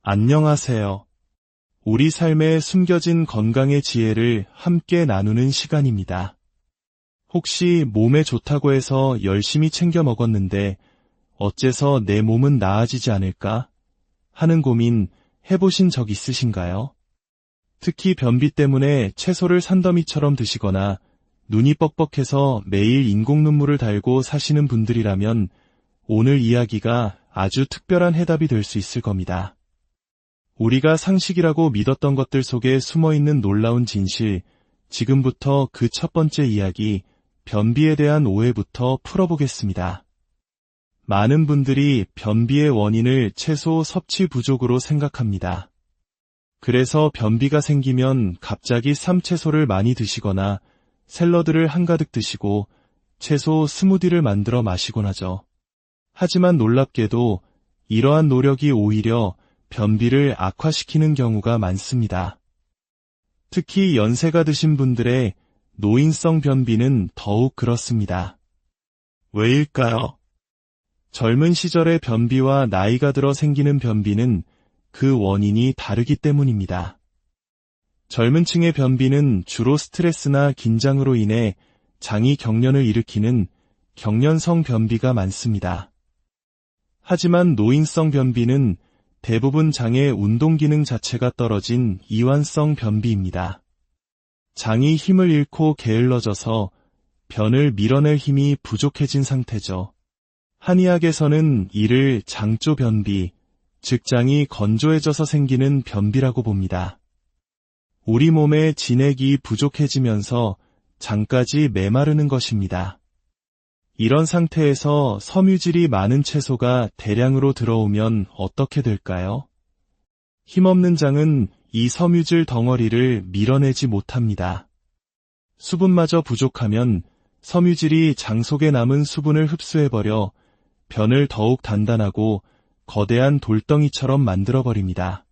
안녕하세요. 우리 삶에 숨겨진 건강의 지혜를 함께 나누는 시간입니다. 혹시 몸에 좋다고 해서 열심히 챙겨 먹었는데 어째서 내 몸은 나아지지 않을까 하는 고민 해보신 적 있으신가요? 특히 변비 때문에 채소를 산더미처럼 드시거나 눈이 뻑뻑해서 매일 인공 눈물을 달고 사시는 분들이라면 오늘 이야기가 아주 특별한 해답이 될 수 있을 겁니다. 우리가 상식이라고 믿었던 것들 속에 숨어있는 놀라운 진실, 지금부터 그 첫 번째 이야기, 변비에 대한 오해부터 풀어보겠습니다. 많은 분들이 변비의 원인을 채소 섭취 부족으로 생각합니다. 그래서 변비가 생기면 갑자기 삼채소를 많이 드시거나 샐러드를 한가득 드시고 채소 스무디를 만들어 마시곤 하죠. 하지만 놀랍게도 이러한 노력이 오히려 변비를 악화시키는 경우가 많습니다. 특히 연세가 드신 분들의 노인성 변비는 더욱 그렇습니다. 왜일까요? 젊은 시절의 변비와 나이가 들어 생기는 변비는 그 원인이 다르기 때문입니다. 젊은 층의 변비는 주로 스트레스나 긴장으로 인해 장이 경련을 일으키는 경련성 변비가 많습니다. 하지만 노인성 변비는 대부분 장의 운동 기능 자체가 떨어진 이완성 변비입니다. 장이 힘을 잃고 게을러져서 변을 밀어낼 힘이 부족해진 상태죠. 한의학에서는 이를 장조 변비, 즉 장이 건조해져서 생기는 변비라고 봅니다. 우리 몸의 진액이 부족해지면서 장까지 메마르는 것입니다. 이런 상태에서 섬유질이 많은 채소가 대량으로 들어오면 어떻게 될까요? 힘없는 장은 이 섬유질 덩어리를 밀어내지 못합니다. 수분마저 부족하면 섬유질이 장 속에 남은 수분을 흡수해버려 변을 더욱 단단하고 거대한 돌덩이처럼 만들어버립니다.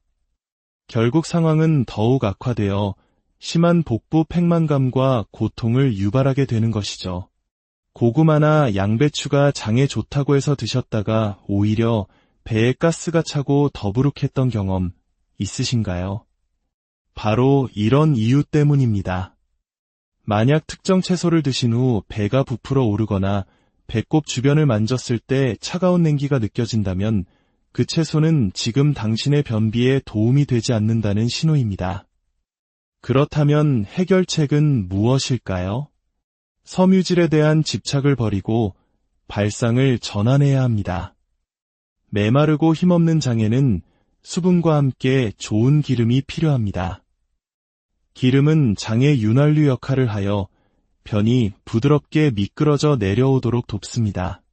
결국 상황은 더욱 악화되어 심한 복부 팽만감과 고통을 유발하게 되는 것이죠. 고구마나 양배추가 장에 좋다고 해서 드셨다가 오히려 배에 가스가 차고 더부룩했던 경험 있으신가요? 바로 이런 이유 때문입니다. 만약 특정 채소를 드신 후 배가 부풀어 오르거나 배꼽 주변을 만졌을 때 차가운 냉기가 느껴진다면 그 채소는 지금 당신의 변비에 도움이 되지 않는다는 신호입니다. 그렇다면 해결책은 무엇일까요? 섬유질에 대한 집착을 버리고 발상을 전환해야 합니다. 메마르고 힘없는 장에는 수분과 함께 좋은 기름이 필요합니다. 기름은 장의 윤활유 역할을 하여 변이 부드럽게 미끄러져 내려오도록 돕습니다.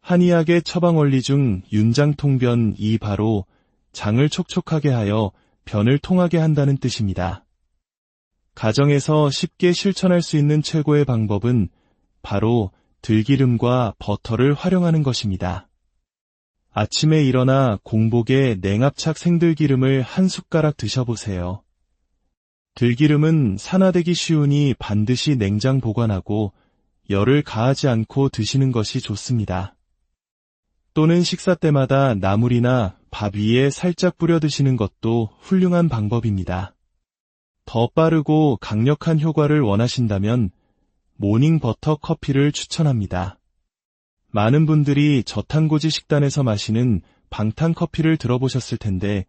한의학의 처방 원리 중 윤장통변이 바로 장을 촉촉하게 하여 변을 통하게 한다는 뜻입니다. 가정에서 쉽게 실천할 수 있는 최고의 방법은 바로 들기름과 버터를 활용하는 것입니다. 아침에 일어나 공복에 냉압착 생들기름을 한 숟가락 드셔보세요. 들기름은 산화되기 쉬우니 반드시 냉장 보관하고 열을 가하지 않고 드시는 것이 좋습니다. 또는 식사 때마다 나물이나 밥 위에 살짝 뿌려 드시는 것도 훌륭한 방법입니다. 더 빠르고 강력한 효과를 원하신다면 모닝버터 커피를 추천합니다. 많은 분들이 저탄고지 식단에서 마시는 방탄커피를 들어보셨을 텐데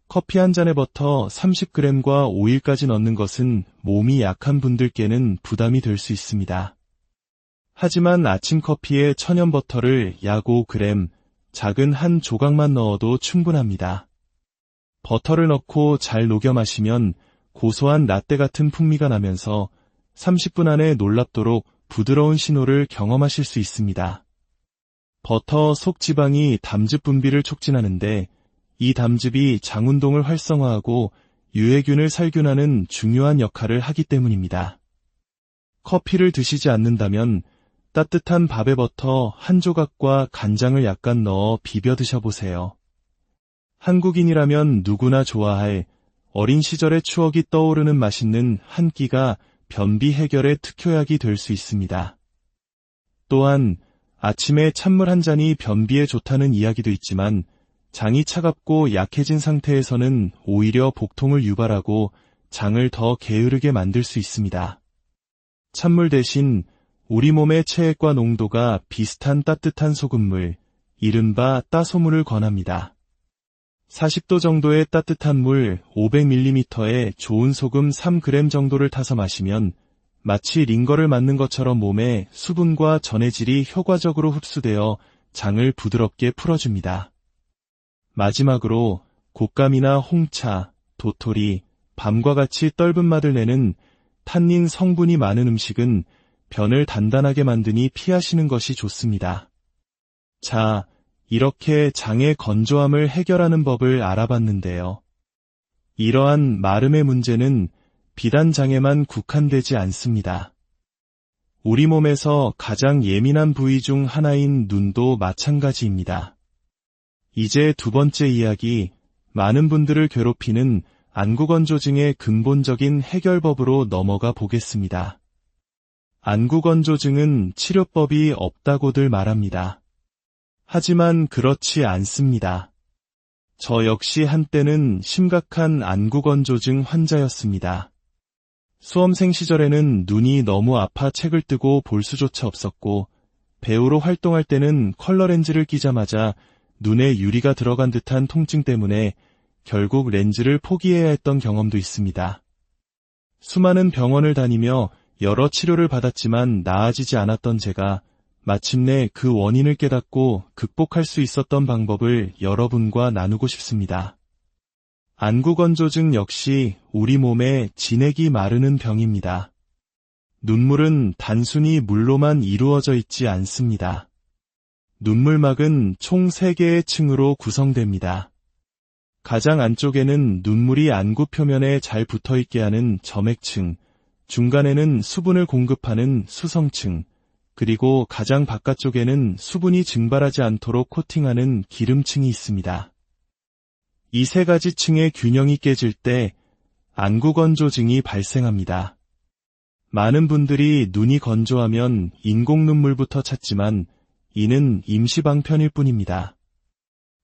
커피 한 잔에 버터 30g과 오일까지 넣는 것은 몸이 약한 분들께는 부담이 될 수 있습니다. 하지만 아침 커피에 천연 버터를 약 5g, 작은 한 조각만 넣어도 충분합니다. 버터를 넣고 잘 녹여 마시면 고소한 라떼 같은 풍미가 나면서 30분 안에 놀랍도록 부드러운 신호를 경험하실 수 있습니다. 버터 속 지방이 담즙 분비를 촉진하는데 이 담즙이 장 운동을 활성화하고 유해균을 살균하는 중요한 역할을 하기 때문입니다. 커피를 드시지 않는다면 따뜻한 밥에 버터 한 조각과 간장을 약간 넣어 비벼 드셔보세요. 한국인이라면 누구나 좋아할 어린 시절의 추억이 떠오르는 맛있는 한 끼가 변비 해결의 특효약이 될 수 있습니다. 또한 아침에 찬물 한 잔이 변비에 좋다는 이야기도 있지만 장이 차갑고 약해진 상태에서는 오히려 복통을 유발하고 장을 더 게으르게 만들 수 있습니다. 찬물 대신 우리 몸의 체액과 농도가 비슷한 따뜻한 소금물, 이른바 따소물을 권합니다. 40도 정도의 따뜻한 물 500ml에 좋은 소금 3g 정도를 타서 마시면 마치 링거를 맞는 것처럼 몸에 수분과 전해질이 효과적으로 흡수되어 장을 부드럽게 풀어줍니다. 마지막으로 곶감이나 홍차, 도토리, 밤과 같이 떫은 맛을 내는 탄닌 성분이 많은 음식은 변을 단단하게 만드니 피하시는 것이 좋습니다. 자, 이렇게 장의 건조함을 해결하는 법을 알아봤는데요. 이러한 마름의 문제는 비단 장에만 국한되지 않습니다. 우리 몸에서 가장 예민한 부위 중 하나인 눈도 마찬가지입니다. 이제 두 번째 이야기, 많은 분들을 괴롭히는 안구건조증의 근본적인 해결법으로 넘어가 보겠습니다. 안구건조증은 치료법이 없다고들 말합니다. 하지만 그렇지 않습니다. 저 역시 한때는 심각한 안구건조증 환자였습니다. 수험생 시절에는 눈이 너무 아파 책을 뜨고 볼 수조차 없었고, 배우로 활동할 때는 컬러 렌즈를 끼자마자 눈에 유리가 들어간 듯한 통증 때문에 결국 렌즈를 포기해야 했던 경험도 있습니다. 수많은 병원을 다니며 여러 치료를 받았지만 나아지지 않았던 제가 마침내 그 원인을 깨닫고 극복할 수 있었던 방법을 여러분과 나누고 싶습니다. 안구건조증 역시 우리 몸에 진액이 마르는 병입니다. 눈물은 단순히 물로만 이루어져 있지 않습니다. 눈물막은 총 3개의 층으로 구성됩니다. 가장 안쪽에는 눈물이 안구 표면에 잘 붙어있게 하는 점액층, 중간에는 수분을 공급하는 수성층, 그리고 가장 바깥쪽에는 수분이 증발하지 않도록 코팅하는 기름층이 있습니다. 이 3가지 층의 균형이 깨질 때 안구건조증이 발생합니다. 많은 분들이 눈이 건조하면 인공눈물부터 찾지만 이는 임시방편일 뿐입니다.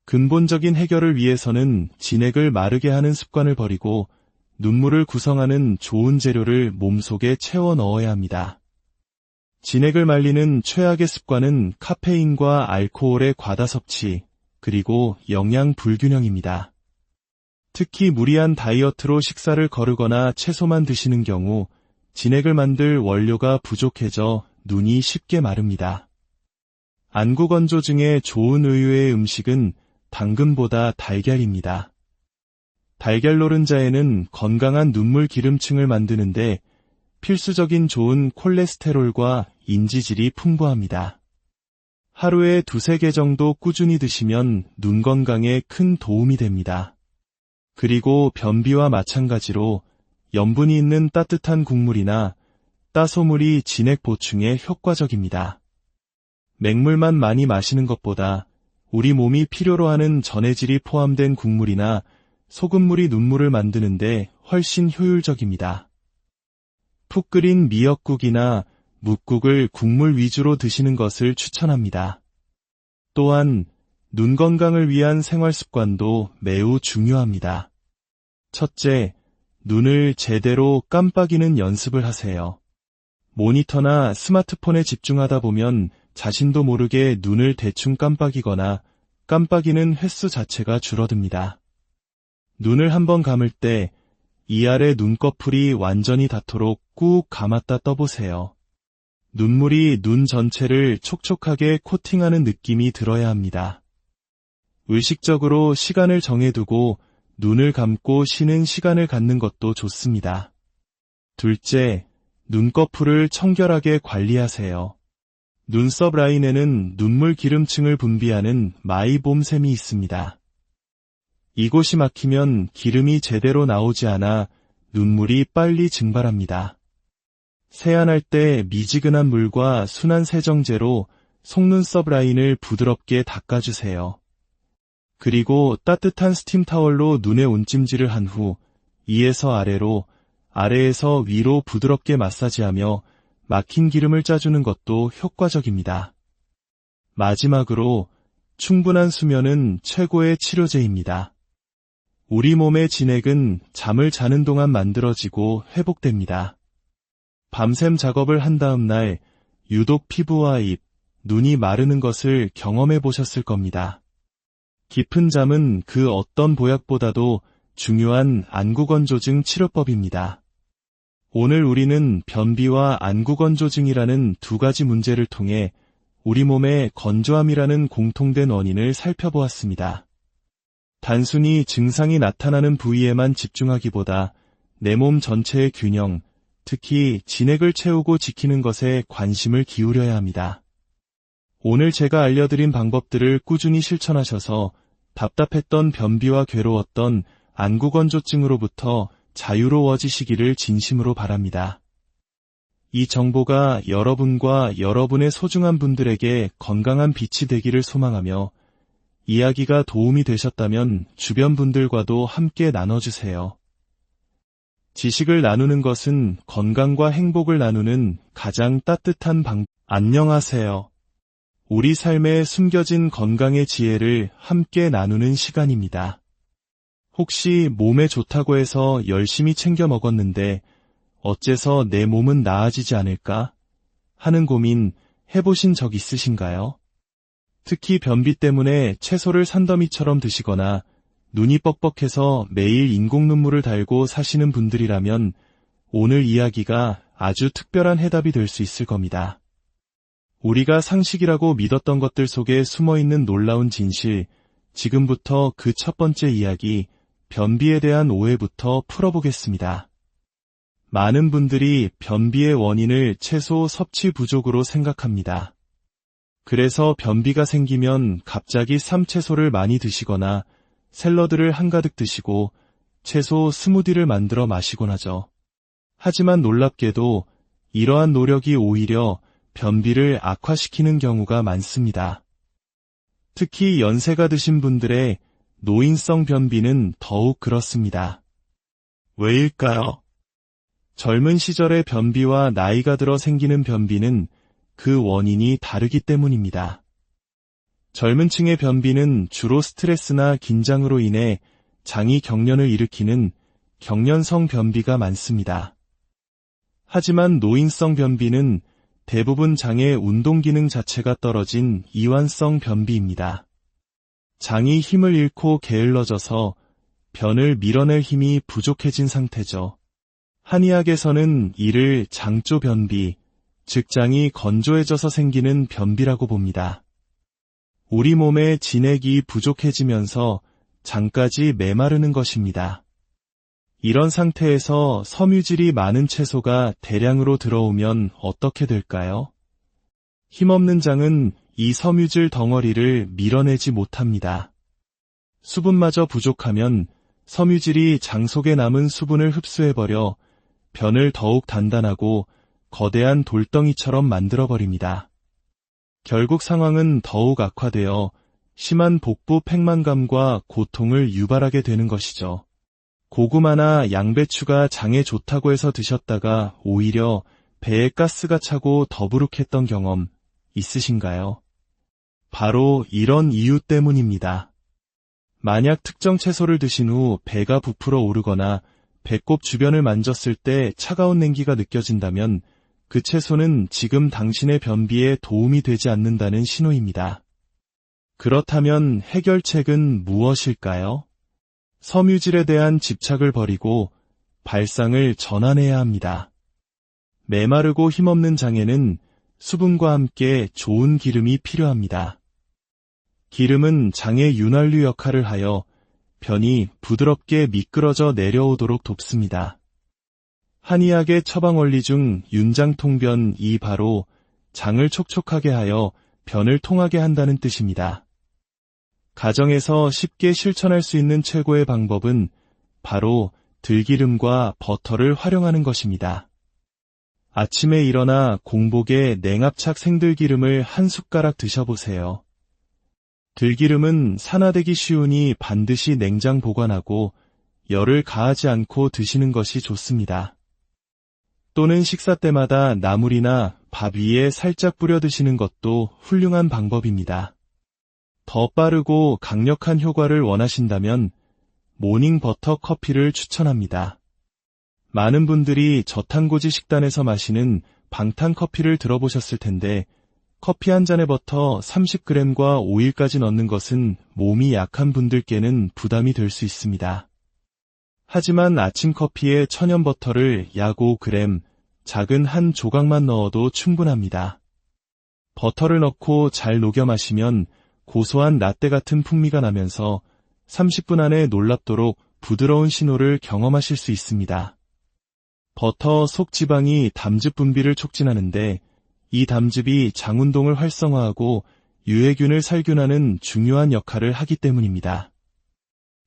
근본적인 해결을 위해서는 진액을 마르게 하는 습관을 버리고 눈물을 구성하는 좋은 재료를 몸속에 채워 넣어야 합니다. 진액을 말리는 최악의 습관은 카페인과 알코올의 과다 섭취, 그리고 영양 불균형입니다. 특히 무리한 다이어트로 식사를 거르거나 채소만 드시는 경우 진액을 만들 원료가 부족해져 눈이 쉽게 마릅니다. 안구건조증에 좋은 의외의 음식은 당근보다 달걀입니다. 달걀 노른자에는 건강한 눈물 기름층을 만드는데 필수적인 좋은 콜레스테롤과 인지질이 풍부합니다. 하루에 2-3개 정도 꾸준히 드시면 눈 건강에 큰 도움이 됩니다. 그리고 변비와 마찬가지로 염분이 있는 따뜻한 국물이나 따소물이 진액 보충에 효과적입니다. 맹물만 많이 마시는 것보다 우리 몸이 필요로 하는 전해질이 포함된 국물이나 소금물이 눈물을 만드는데 훨씬 효율적입니다. 푹 끓인 미역국이나 묵국을 국물 위주로 드시는 것을 추천합니다. 또한 눈 건강을 위한 생활 습관도 매우 중요합니다. 첫째, 눈을 제대로 깜빡이는 연습을 하세요. 모니터나 스마트폰에 집중하다 보면 자신도 모르게 눈을 대충 깜빡이거나 깜빡이는 횟수 자체가 줄어듭니다. 눈을 한번 감을 때 이 아래 눈꺼풀이 완전히 닿도록 꾹 감았다 떠보세요. 눈물이 눈 전체를 촉촉하게 코팅하는 느낌이 들어야 합니다. 의식적으로 시간을 정해두고 눈을 감고 쉬는 시간을 갖는 것도 좋습니다. 둘째, 눈꺼풀을 청결하게 관리하세요. 눈썹 라인에는 눈물 기름층을 분비하는 마이봄샘이 있습니다. 이곳이 막히면 기름이 제대로 나오지 않아 눈물이 빨리 증발합니다. 세안할 때 미지근한 물과 순한 세정제로 속눈썹 라인을 부드럽게 닦아주세요. 그리고 따뜻한 스팀 타월로 눈에 온찜질을 한 후 위에서 아래로, 아래에서 위로 부드럽게 마사지하며 막힌 기름을 짜주는 것도 효과적입니다. 마지막으로 충분한 수면은 최고의 치료제입니다. 우리 몸의 진액은 잠을 자는 동안 만들어지고 회복됩니다. 밤샘 작업을 한 다음 날 유독 피부와 입, 눈이 마르는 것을 경험해 보셨을 겁니다. 깊은 잠은 그 어떤 보약보다도 중요한 안구건조증 치료법입니다. 오늘 우리는 변비와 안구건조증이라는 두 가지 문제를 통해 우리 몸의 건조함이라는 공통된 원인을 살펴보았습니다. 단순히 증상이 나타나는 부위에만 집중하기보다 내 몸 전체의 균형, 특히 진액을 채우고 지키는 것에 관심을 기울여야 합니다. 오늘 제가 알려드린 방법들을 꾸준히 실천하셔서 답답했던 변비와 괴로웠던 안구건조증으로부터 자유로워지시기를 진심으로 바랍니다. 이 정보가 여러분과 여러분의 소중한 분들에게 건강한 빛이 되기를 소망하며 이야기가 도움이 되셨다면 주변 분들과도 함께 나눠주세요. 지식을 나누는 것은 건강과 행복을 나누는 가장 따뜻한 안녕하세요. 우리 삶에 숨겨진 건강의 지혜를 함께 나누는 시간입니다. 혹시 몸에 좋다고 해서 열심히 챙겨 먹었는데 어째서 내 몸은 나아지지 않을까 하는 고민 해보신 적 있으신가요? 특히 변비 때문에 채소를 산더미처럼 드시거나 눈이 뻑뻑해서 매일 인공 눈물을 달고 사시는 분들이라면 오늘 이야기가 아주 특별한 해답이 될 수 있을 겁니다. 우리가 상식이라고 믿었던 것들 속에 숨어있는 놀라운 진실, 지금부터 그 첫 번째 이야기, 변비에 대한 오해부터 풀어보겠습니다. 많은 분들이 변비의 원인을 채소 섭취 부족으로 생각합니다. 그래서 변비가 생기면 갑자기 쌈채소를 많이 드시거나 샐러드를 한가득 드시고 채소 스무디를 만들어 마시곤 하죠. 하지만 놀랍게도 이러한 노력이 오히려 변비를 악화시키는 경우가 많습니다. 특히 연세가 드신 분들의 노인성 변비는 더욱 그렇습니다. 왜일까요? 젊은 시절의 변비와 나이가 들어 생기는 변비는 그 원인이 다르기 때문입니다. 젊은 층의 변비는 주로 스트레스나 긴장으로 인해 장이 경련을 일으키는 경련성 변비가 많습니다. 하지만 노인성 변비는 대부분 장의 운동 기능 자체가 떨어진 이완성 변비입니다. 장이 힘을 잃고 게을러져서 변을 밀어낼 힘이 부족해진 상태죠. 한의학에서는 이를 장조 변비, 즉 장이 건조해져서 생기는 변비라고 봅니다. 우리 몸의 진액이 부족해지면서 장까지 메마르는 것입니다. 이런 상태에서 섬유질이 많은 채소가 대량으로 들어오면 어떻게 될까요? 힘없는 장은 이 섬유질 덩어리를 밀어내지 못합니다. 수분마저 부족하면 섬유질이 장 속에 남은 수분을 흡수해버려 변을 더욱 단단하고 거대한 돌덩이처럼 만들어버립니다. 결국 상황은 더욱 악화되어 심한 복부 팽만감과 고통을 유발하게 되는 것이죠. 고구마나 양배추가 장에 좋다고 해서 드셨다가 오히려 배에 가스가 차고 더부룩했던 경험 있으신가요? 바로 이런 이유 때문입니다. 만약 특정 채소를 드신 후 배가 부풀어 오르거나 배꼽 주변을 만졌을 때 차가운 냉기가 느껴진다면 그 채소는 지금 당신의 변비에 도움이 되지 않는다는 신호입니다. 그렇다면 해결책은 무엇일까요? 섬유질에 대한 집착을 버리고 발상을 전환해야 합니다. 메마르고 힘없는 장에는 수분과 함께 좋은 기름이 필요합니다. 기름은 장의 윤활유 역할을 하여 변이 부드럽게 미끄러져 내려오도록 돕습니다. 한의학의 처방 원리 중 윤장통변이 바로 장을 촉촉하게 하여 변을 통하게 한다는 뜻입니다. 가정에서 쉽게 실천할 수 있는 최고의 방법은 바로 들기름과 버터를 활용하는 것입니다. 아침에 일어나 공복에 냉압착 생들기름을 한 숟가락 드셔보세요. 들기름은 산화되기 쉬우니 반드시 냉장 보관하고 열을 가하지 않고 드시는 것이 좋습니다. 또는 식사 때마다 나물이나 밥 위에 살짝 뿌려 드시는 것도 훌륭한 방법입니다. 더 빠르고 강력한 효과를 원하신다면 모닝 버터 커피를 추천합니다. 많은 분들이 저탄고지 식단에서 마시는 방탄 커피를 들어보셨을 텐데 커피 한 잔에 버터 30g과 오일까지 넣는 것은 몸이 약한 분들께는 부담이 될 수 있습니다. 하지만 아침 커피에 천연 버터를 약 5g, 작은 한 조각만 넣어도 충분합니다. 버터를 넣고 잘 녹여 마시면 고소한 라떼 같은 풍미가 나면서 30분 안에 놀랍도록 부드러운 신호를 경험하실 수 있습니다. 버터 속 지방이 담즙 분비를 촉진하는데 이 담즙이 장운동을 활성화하고 유해균을 살균하는 중요한 역할을 하기 때문입니다.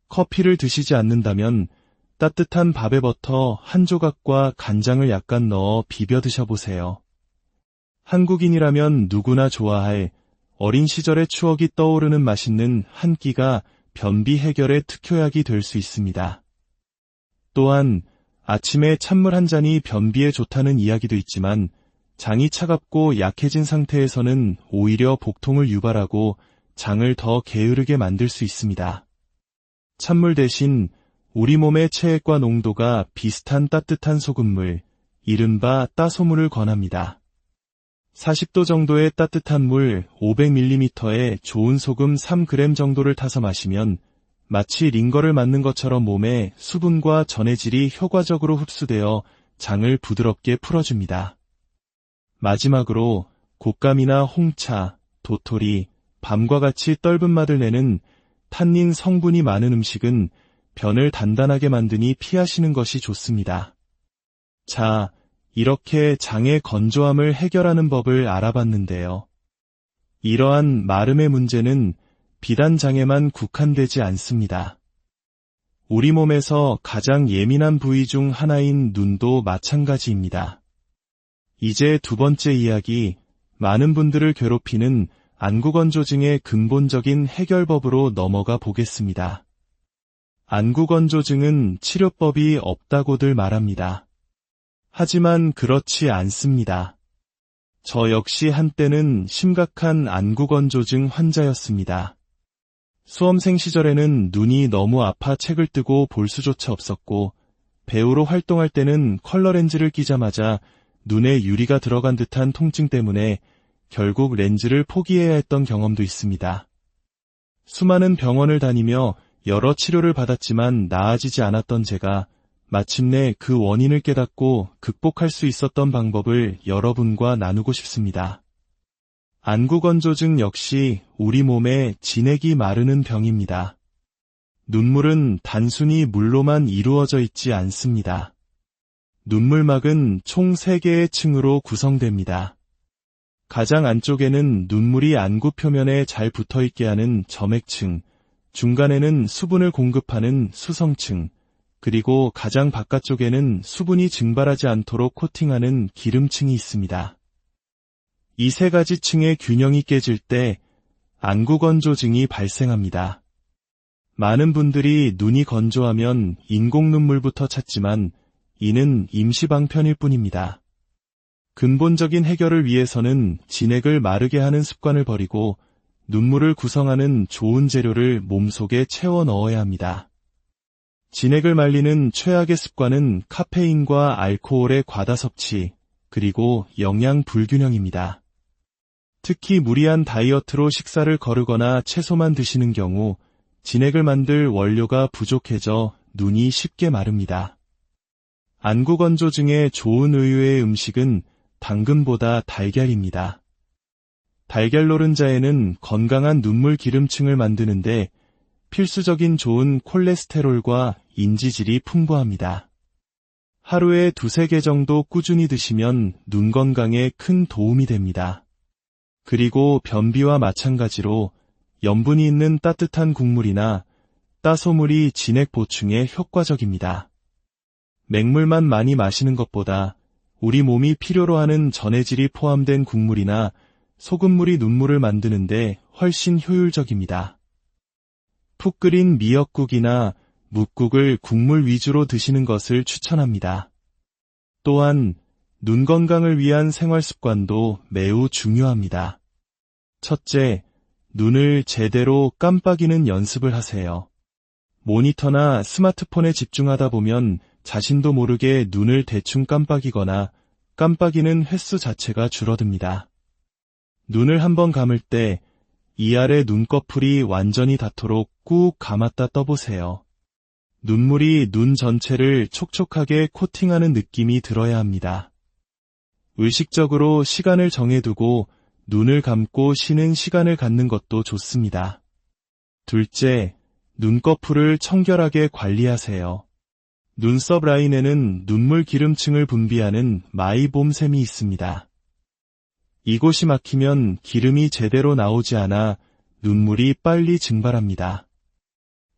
커피를 드시지 않는다면 따뜻한 밥에 버터 한 조각과 간장을 약간 넣어 비벼 드셔보세요. 한국인이라면 누구나 좋아할 어린 시절의 추억이 떠오르는 맛있는 한 끼가 변비 해결의 특효약이 될 수 있습니다. 또한 아침에 찬물 한 잔이 변비에 좋다는 이야기도 있지만 장이 차갑고 약해진 상태에서는 오히려 복통을 유발하고 장을 더 게으르게 만들 수 있습니다. 찬물 대신 우리 몸의 체액과 농도가 비슷한 따뜻한 소금물, 이른바 따소물을 권합니다. 40도 정도의 따뜻한 물 500ml에 좋은 소금 3g 정도를 타서 마시면 마치 링거를 맞는 것처럼 몸에 수분과 전해질이 효과적으로 흡수되어 장을 부드럽게 풀어줍니다. 마지막으로 곶감이나 홍차, 도토리, 밤과 같이 떫은 맛을 내는 탄닌 성분이 많은 음식은 변을 단단하게 만드니 피하시는 것이 좋습니다. 자, 이렇게 장의 건조함을 해결하는 법을 알아봤는데요. 이러한 마름의 문제는 비단 장에만 국한되지 않습니다. 우리 몸에서 가장 예민한 부위 중 하나인 눈도 마찬가지입니다. 이제 두 번째 이야기, 많은 분들을 괴롭히는 안구건조증의 근본적인 해결법으로 넘어가 보겠습니다. 안구건조증은 치료법이 없다고들 말합니다. 하지만 그렇지 않습니다. 저 역시 한때는 심각한 안구건조증 환자였습니다. 수험생 시절에는 눈이 너무 아파 책을 뜨고 볼 수조차 없었고 배우로 활동할 때는 컬러 렌즈를 끼자마자 눈에 유리가 들어간 듯한 통증 때문에 결국 렌즈를 포기해야 했던 경험도 있습니다. 수많은 병원을 다니며 여러 치료를 받았지만 나아지지 않았던 제가 마침내 그 원인을 깨닫고 극복할 수 있었던 방법을 여러분과 나누고 싶습니다. 안구건조증 역시 우리 몸에 진액이 마르는 병입니다. 눈물은 단순히 물로만 이루어져 있지 않습니다. 눈물막은 총 3개의 층으로 구성됩니다. 가장 안쪽에는 눈물이 안구 표면에 잘 붙어있게 하는 점액층, 중간에는 수분을 공급하는 수성층, 그리고 가장 바깥쪽에는 수분이 증발하지 않도록 코팅하는 기름층이 있습니다. 이 3가지 층의 균형이 깨질 때 안구건조증이 발생합니다. 많은 분들이 눈이 건조하면 인공눈물부터 찾지만 이는 임시방편일 뿐입니다. 근본적인 해결을 위해서는 진액을 마르게 하는 습관을 버리고 눈물을 구성하는 좋은 재료를 몸속에 채워 넣어야 합니다. 진액을 말리는 최악의 습관은 카페인과 알코올의 과다 섭취, 그리고 영양 불균형입니다. 특히 무리한 다이어트로 식사를 거르거나 채소만 드시는 경우 진액을 만들 원료가 부족해져 눈이 쉽게 마릅니다. 안구건조증에 좋은 의외의 음식은 당근보다 달걀입니다. 달걀 노른자에는 건강한 눈물 기름층을 만드는데 필수적인 좋은 콜레스테롤과 인지질이 풍부합니다. 하루에 2-3개 정도 꾸준히 드시면 눈 건강에 큰 도움이 됩니다. 그리고 변비와 마찬가지로 염분이 있는 따뜻한 국물이나 따소물이 진액 보충에 효과적입니다. 맹물만 많이 마시는 것보다 우리 몸이 필요로 하는 전해질이 포함된 국물이나 소금물이 눈물을 만드는데 훨씬 효율적입니다. 푹 끓인 미역국이나 묵국을 국물 위주로 드시는 것을 추천합니다. 또한 눈 건강을 위한 생활 습관도 매우 중요합니다. 첫째, 눈을 제대로 깜빡이는 연습을 하세요. 모니터나 스마트폰에 집중하다 보면 자신도 모르게 눈을 대충 깜빡이거나 깜빡이는 횟수 자체가 줄어듭니다. 눈을 한번 감을 때 이 아래 눈꺼풀이 완전히 닿도록 꾹 감았다 떠보세요. 눈물이 눈 전체를 촉촉하게 코팅하는 느낌이 들어야 합니다. 의식적으로 시간을 정해두고 눈을 감고 쉬는 시간을 갖는 것도 좋습니다. 둘째, 눈꺼풀을 청결하게 관리하세요. 눈썹 라인에는 눈물 기름층을 분비하는 마이봄샘이 있습니다. 이곳이 막히면 기름이 제대로 나오지 않아 눈물이 빨리 증발합니다.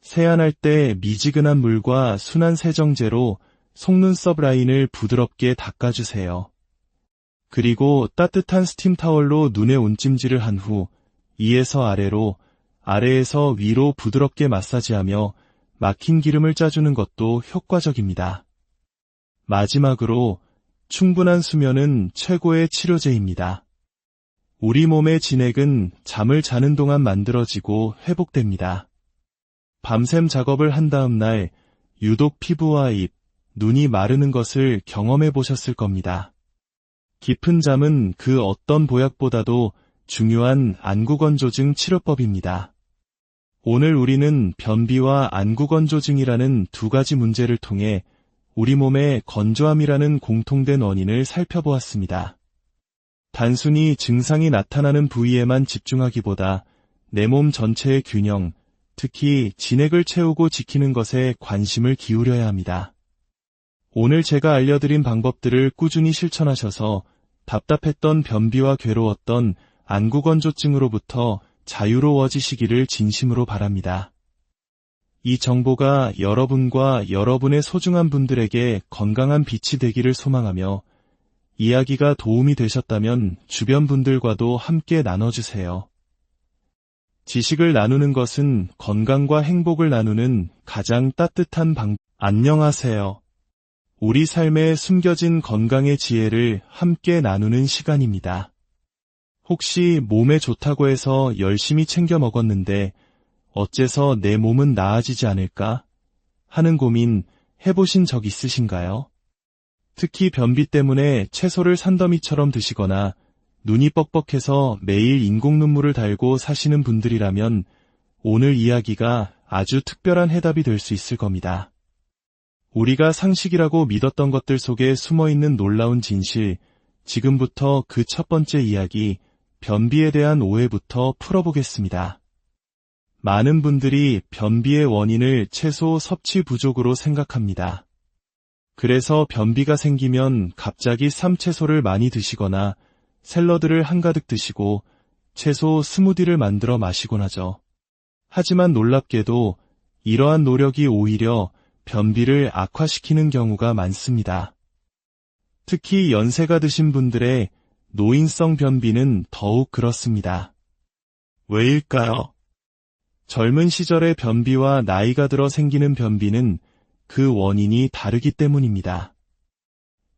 세안할 때 미지근한 물과 순한 세정제로 속눈썹 라인을 부드럽게 닦아주세요. 그리고 따뜻한 스팀 타월로 눈에 온찜질을 한 후 위에서 아래로, 아래에서 위로 부드럽게 마사지하며 막힌 기름을 짜주는 것도 효과적입니다. 마지막으로 충분한 수면은 최고의 치료제입니다. 우리 몸의 진액은 잠을 자는 동안 만들어지고 회복됩니다. 밤샘 작업을 한 다음 날 유독 피부와 입, 눈이 마르는 것을 경험해 보셨을 겁니다. 깊은 잠은 그 어떤 보약보다도 중요한 안구건조증 치료법입니다. 오늘 우리는 변비와 안구건조증이라는 두 가지 문제를 통해 우리 몸의 건조함이라는 공통된 원인을 살펴보았습니다. 단순히 증상이 나타나는 부위에만 집중하기보다 내 몸 전체의 균형, 특히 진액을 채우고 지키는 것에 관심을 기울여야 합니다. 오늘 제가 알려드린 방법들을 꾸준히 실천하셔서 답답했던 변비와 괴로웠던 안구건조증으로부터 자유로워지시기를 진심으로 바랍니다. 이 정보가 여러분과 여러분의 소중한 분들에게 건강한 빛이 되기를 소망하며 이야기가 도움이 되셨다면 주변 분들과도 함께 나눠주세요. 지식을 나누는 것은 건강과 행복을 나누는 가장 따뜻한 안녕하세요. 우리 삶에 숨겨진 건강의 지혜를 함께 나누는 시간입니다. 혹시 몸에 좋다고 해서 열심히 챙겨 먹었는데 어째서 내 몸은 나아지지 않을까 하는 고민 해보신 적 있으신가요? 특히 변비 때문에 채소를 산더미처럼 드시거나 눈이 뻑뻑해서 매일 인공 눈물을 달고 사시는 분들이라면 오늘 이야기가 아주 특별한 해답이 될 수 있을 겁니다. 우리가 상식이라고 믿었던 것들 속에 숨어있는 놀라운 진실, 지금부터 그 첫 번째 이야기, 변비에 대한 오해부터 풀어보겠습니다. 많은 분들이 변비의 원인을 채소 섭취 부족으로 생각합니다. 그래서 변비가 생기면 갑자기 삼채소를 많이 드시거나 샐러드를 한가득 드시고 채소 스무디를 만들어 마시곤 하죠. 하지만 놀랍게도 이러한 노력이 오히려 변비를 악화시키는 경우가 많습니다. 특히 연세가 드신 분들의 노인성 변비는 더욱 그렇습니다. 왜일까요? 젊은 시절의 변비와 나이가 들어 생기는 변비는 그 원인이 다르기 때문입니다.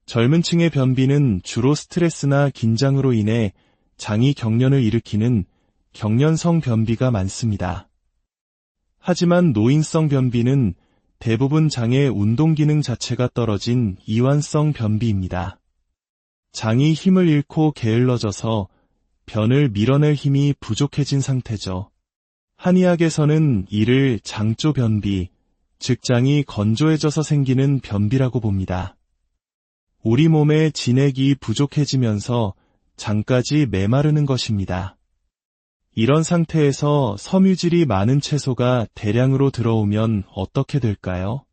젊은 층의 변비는 주로 스트레스나 긴장으로 인해 장이 경련을 일으키는 경련성 변비가 많습니다. 하지만 노인성 변비는 대부분 장의 운동 기능 자체가 떨어진 이완성 변비입니다. 장이 힘을 잃고 게을러져서 변을 밀어낼 힘이 부족해진 상태죠. 한의학에서는 이를 장조 변비, 즉 장이 건조해져서 생기는 변비라고 봅니다. 우리 몸의 진액이 부족해지면서 장까지 메마르는 것입니다. 이런 상태에서 섬유질이 많은 채소가 대량으로 들어오면 어떻게 될까요?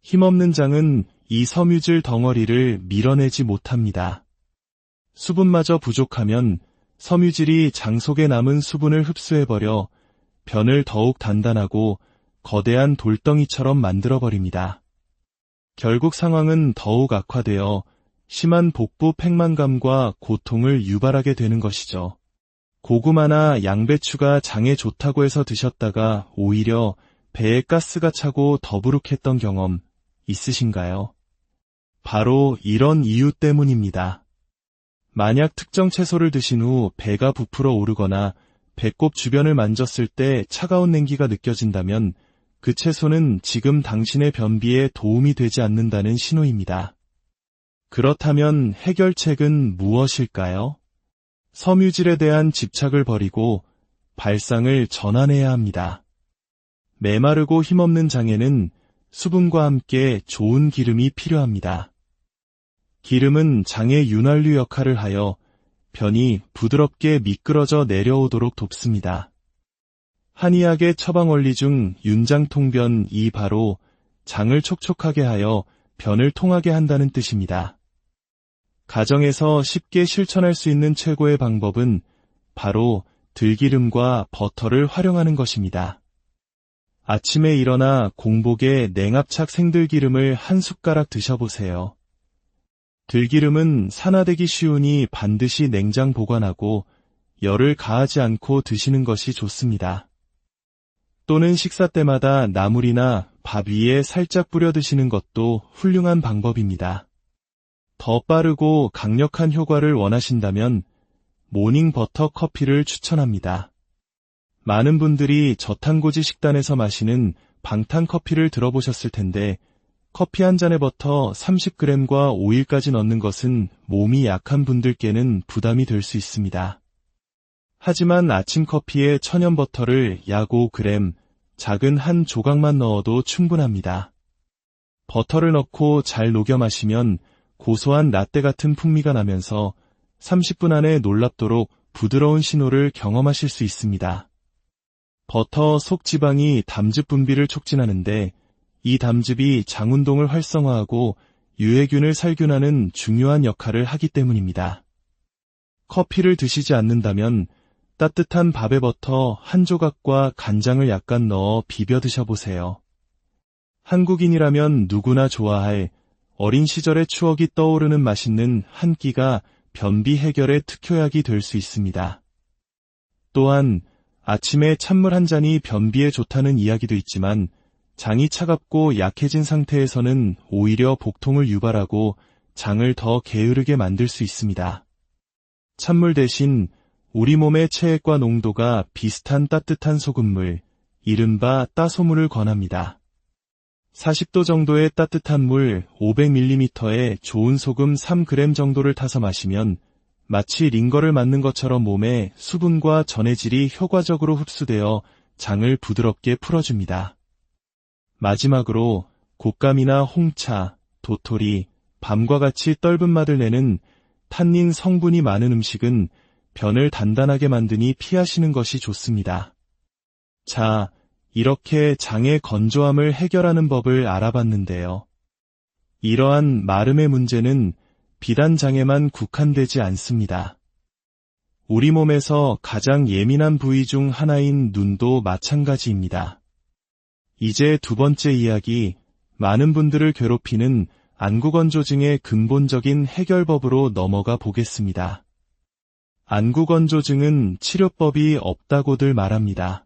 힘없는 장은 이 섬유질 덩어리를 밀어내지 못합니다. 수분마저 부족하면 섬유질이 장 속에 남은 수분을 흡수해버려 변을 더욱 단단하고 거대한 돌덩이처럼 만들어버립니다. 결국 상황은 더욱 악화되어 심한 복부 팽만감과 고통을 유발하게 되는 것이죠. 고구마나 양배추가 장에 좋다고 해서 드셨다가 오히려 배에 가스가 차고 더부룩했던 경험 있으신가요? 바로 이런 이유 때문입니다. 만약 특정 채소를 드신 후 배가 부풀어 오르거나 배꼽 주변을 만졌을 때 차가운 냉기가 느껴진다면 그 채소는 지금 당신의 변비에 도움이 되지 않는다는 신호입니다. 그렇다면 해결책은 무엇일까요? 섬유질에 대한 집착을 버리고 발상을 전환해야 합니다. 메마르고 힘없는 장에는 수분과 함께 좋은 기름이 필요합니다. 기름은 장의 윤활유 역할을 하여 변이 부드럽게 미끄러져 내려오도록 돕습니다. 한의학의 처방 원리 중 윤장통변이 바로 장을 촉촉하게 하여 변을 통하게 한다는 뜻입니다. 가정에서 쉽게 실천할 수 있는 최고의 방법은 바로 들기름과 버터를 활용하는 것입니다. 아침에 일어나 공복에 냉압착 생들기름을 한 숟가락 드셔보세요. 들기름은 산화되기 쉬우니 반드시 냉장 보관하고 열을 가하지 않고 드시는 것이 좋습니다. 또는 식사 때마다 나물이나 밥 위에 살짝 뿌려 드시는 것도 훌륭한 방법입니다. 더 빠르고 강력한 효과를 원하신다면 모닝 버터 커피를 추천합니다. 많은 분들이 저탄고지 식단에서 마시는 방탄커피를 들어보셨을 텐데 커피 한 잔에 버터 30g과 오일까지 넣는 것은 몸이 약한 분들께는 부담이 될 수 있습니다. 하지만 아침 커피에 천연 버터를 약 5g, 작은 한 조각만 넣어도 충분합니다. 버터를 넣고 잘 녹여 마시면 고소한 라떼 같은 풍미가 나면서 30분 안에 놀랍도록 부드러운 신호를 경험하실 수 있습니다. 버터 속 지방이 담즙 분비를 촉진하는데 이 담즙이 장운동을 활성화하고 유해균을 살균하는 중요한 역할을 하기 때문입니다. 커피를 드시지 않는다면 따뜻한 밥에 버터 한 조각과 간장을 약간 넣어 비벼 드셔보세요. 한국인이라면 누구나 좋아할 어린 시절의 추억이 떠오르는 맛있는 한 끼가 변비 해결의 특효약이 될 수 있습니다. 또한 아침에 찬물 한 잔이 변비에 좋다는 이야기도 있지만 장이 차갑고 약해진 상태에서는 오히려 복통을 유발하고 장을 더 게으르게 만들 수 있습니다. 찬물 대신 우리 몸의 체액과 농도가 비슷한 따뜻한 소금물, 이른바 따소물을 권합니다. 40도 정도의 따뜻한 물 500ml에 좋은 소금 3g 정도를 타서 마시면 마치 링거를 맞는 것처럼 몸에 수분과 전해질이 효과적으로 흡수되어 장을 부드럽게 풀어줍니다. 마지막으로 곶감이나 홍차, 도토리, 밤과 같이 떫은 맛을 내는 탄닌 성분이 많은 음식은 변을 단단하게 만드니 피하시는 것이 좋습니다. 자, 이렇게 장의 건조함을 해결하는 법을 알아봤는데요. 이러한 마름의 문제는 비단 장에만 국한되지 않습니다. 우리 몸에서 가장 예민한 부위 중 하나인 눈도 마찬가지입니다. 이제 두 번째 이야기, 많은 분들을 괴롭히는 안구건조증의 근본적인 해결법으로 넘어가 보겠습니다. 안구건조증은 치료법이 없다고들 말합니다.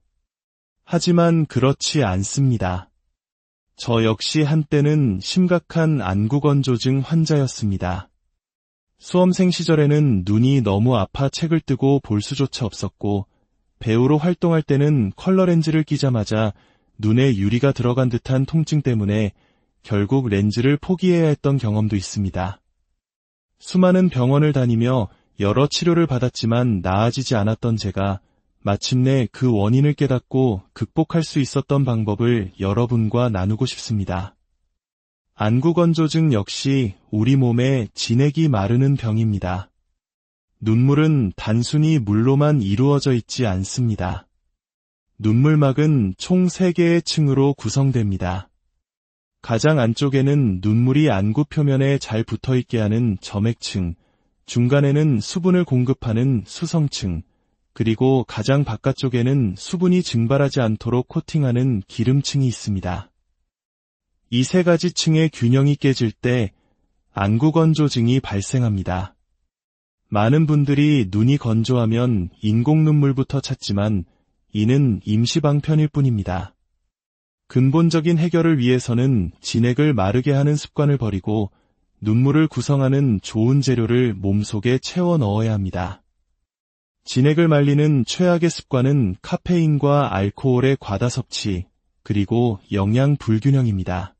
하지만 그렇지 않습니다. 저 역시 한때는 심각한 안구건조증 환자였습니다. 수험생 시절에는 눈이 너무 아파 책을 뜨고 볼 수조차 없었고 배우로 활동할 때는 컬러 렌즈를 끼자마자 눈에 유리가 들어간 듯한 통증 때문에 결국 렌즈를 포기해야 했던 경험도 있습니다. 수많은 병원을 다니며 여러 치료를 받았지만 나아지지 않았던 제가 마침내 그 원인을 깨닫고 극복할 수 있었던 방법을 여러분과 나누고 싶습니다. 안구건조증 역시 우리 몸에 진액이 마르는 병입니다. 눈물은 단순히 물로만 이루어져 있지 않습니다. 눈물막은 총 3개의 층으로 구성됩니다. 가장 안쪽에는 눈물이 안구 표면에 잘 붙어있게 하는 점액층, 중간에는 수분을 공급하는 수성층, 그리고 가장 바깥쪽에는 수분이 증발하지 않도록 코팅하는 기름층이 있습니다. 이 3가지 층의 균형이 깨질 때 안구건조증이 발생합니다. 많은 분들이 눈이 건조하면 인공눈물부터 찾지만 이는 임시방편일 뿐입니다. 근본적인 해결을 위해서는 진액을 마르게 하는 습관을 버리고 눈물을 구성하는 좋은 재료를 몸속에 채워 넣어야 합니다. 진액을 말리는 최악의 습관은 카페인과 알코올의 과다 섭취, 그리고 영양 불균형입니다.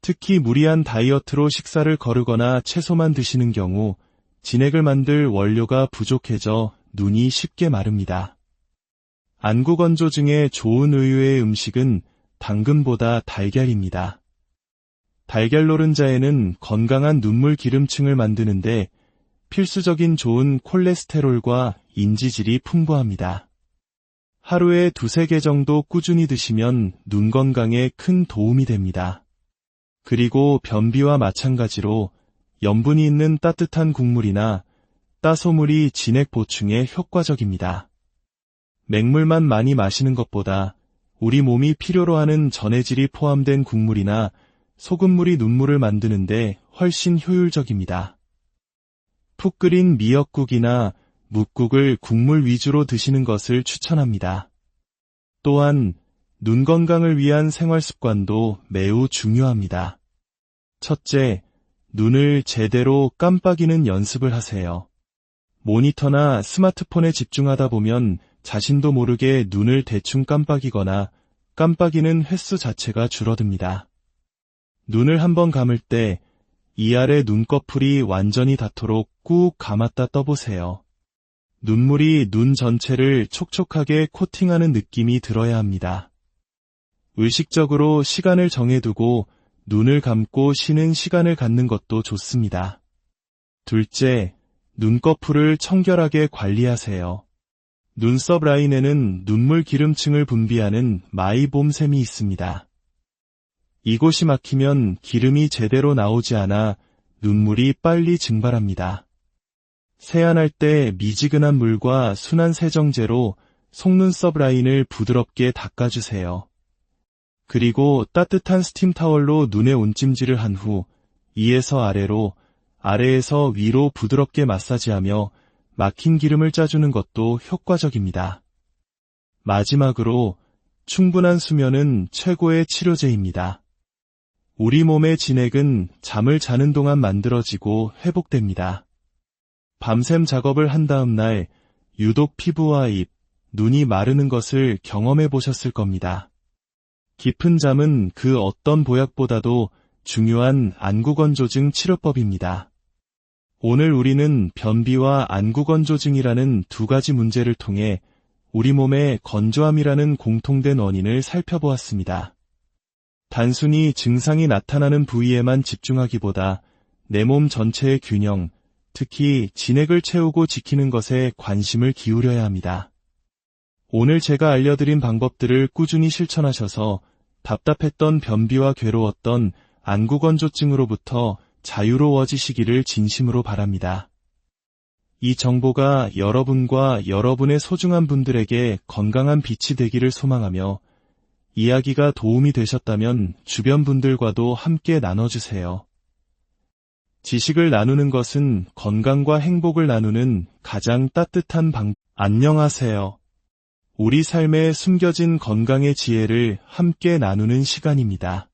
특히 무리한 다이어트로 식사를 거르거나 채소만 드시는 경우 진액을 만들 원료가 부족해져 눈이 쉽게 마릅니다. 안구건조 중에 좋은 의외의 음식은 당근보다 달걀입니다. 달걀 노른자에는 건강한 눈물 기름층을 만드는데 필수적인 좋은 콜레스테롤과 인지질이 풍부합니다. 하루에 2-3개 정도 꾸준히 드시면 눈 건강에 큰 도움이 됩니다. 그리고 변비와 마찬가지로 염분이 있는 따뜻한 국물이나 따소물이 진액 보충에 효과적입니다. 맹물만 많이 마시는 것보다 우리 몸이 필요로 하는 전해질이 포함된 국물이나 소금물이 눈물을 만드는데 훨씬 효율적입니다. 푹 끓인 미역국이나 묵국을 국물 위주로 드시는 것을 추천합니다. 또한 눈 건강을 위한 생활 습관도 매우 중요합니다. 첫째, 눈을 제대로 깜빡이는 연습을 하세요. 모니터나 스마트폰에 집중하다 보면 자신도 모르게 눈을 대충 깜빡이거나 깜빡이는 횟수 자체가 줄어듭니다. 눈을 한번 감을 때 이 아래 눈꺼풀이 완전히 닿도록 꾹 감았다 떠보세요. 눈물이 눈 전체를 촉촉하게 코팅하는 느낌이 들어야 합니다. 의식적으로 시간을 정해두고 눈을 감고 쉬는 시간을 갖는 것도 좋습니다. 둘째, 눈꺼풀을 청결하게 관리하세요. 눈썹 라인에는 눈물 기름층을 분비하는 마이봄샘이 있습니다. 이곳이 막히면 기름이 제대로 나오지 않아 눈물이 빨리 증발합니다. 세안할 때 미지근한 물과 순한 세정제로 속눈썹 라인을 부드럽게 닦아주세요. 그리고 따뜻한 스팀 타월로 눈에 온찜질을 한 후 위에서 아래로, 아래에서 위로 부드럽게 마사지하며 막힌 기름을 짜주는 것도 효과적입니다. 마지막으로 충분한 수면은 최고의 치료제입니다. 우리 몸의 진액은 잠을 자는 동안 만들어지고 회복됩니다. 밤샘 작업을 한 다음 날 유독 피부와 입, 눈이 마르는 것을 경험해 보셨을 겁니다. 깊은 잠은 그 어떤 보약보다도 중요한 안구건조증 치료법입니다. 오늘 우리는 변비와 안구건조증이라는 두 가지 문제를 통해 우리 몸의 건조함이라는 공통된 원인을 살펴보았습니다. 단순히 증상이 나타나는 부위에만 집중하기보다 내 몸 전체의 균형, 특히 진액을 채우고 지키는 것에 관심을 기울여야 합니다. 오늘 제가 알려드린 방법들을 꾸준히 실천하셔서 답답했던 변비와 괴로웠던 안구건조증으로부터 자유로워지시기를 진심으로 바랍니다. 이 정보가 여러분과 여러분의 소중한 분들에게 건강한 빛이 되기를 소망하며 이야기가 도움이 되셨다면 주변 분들과도 함께 나눠주세요. 지식을 나누는 것은 건강과 행복을 나누는 가장 따뜻한 방법. 안녕하세요. 우리 삶에 숨겨진 건강의 지혜를 함께 나누는 시간입니다.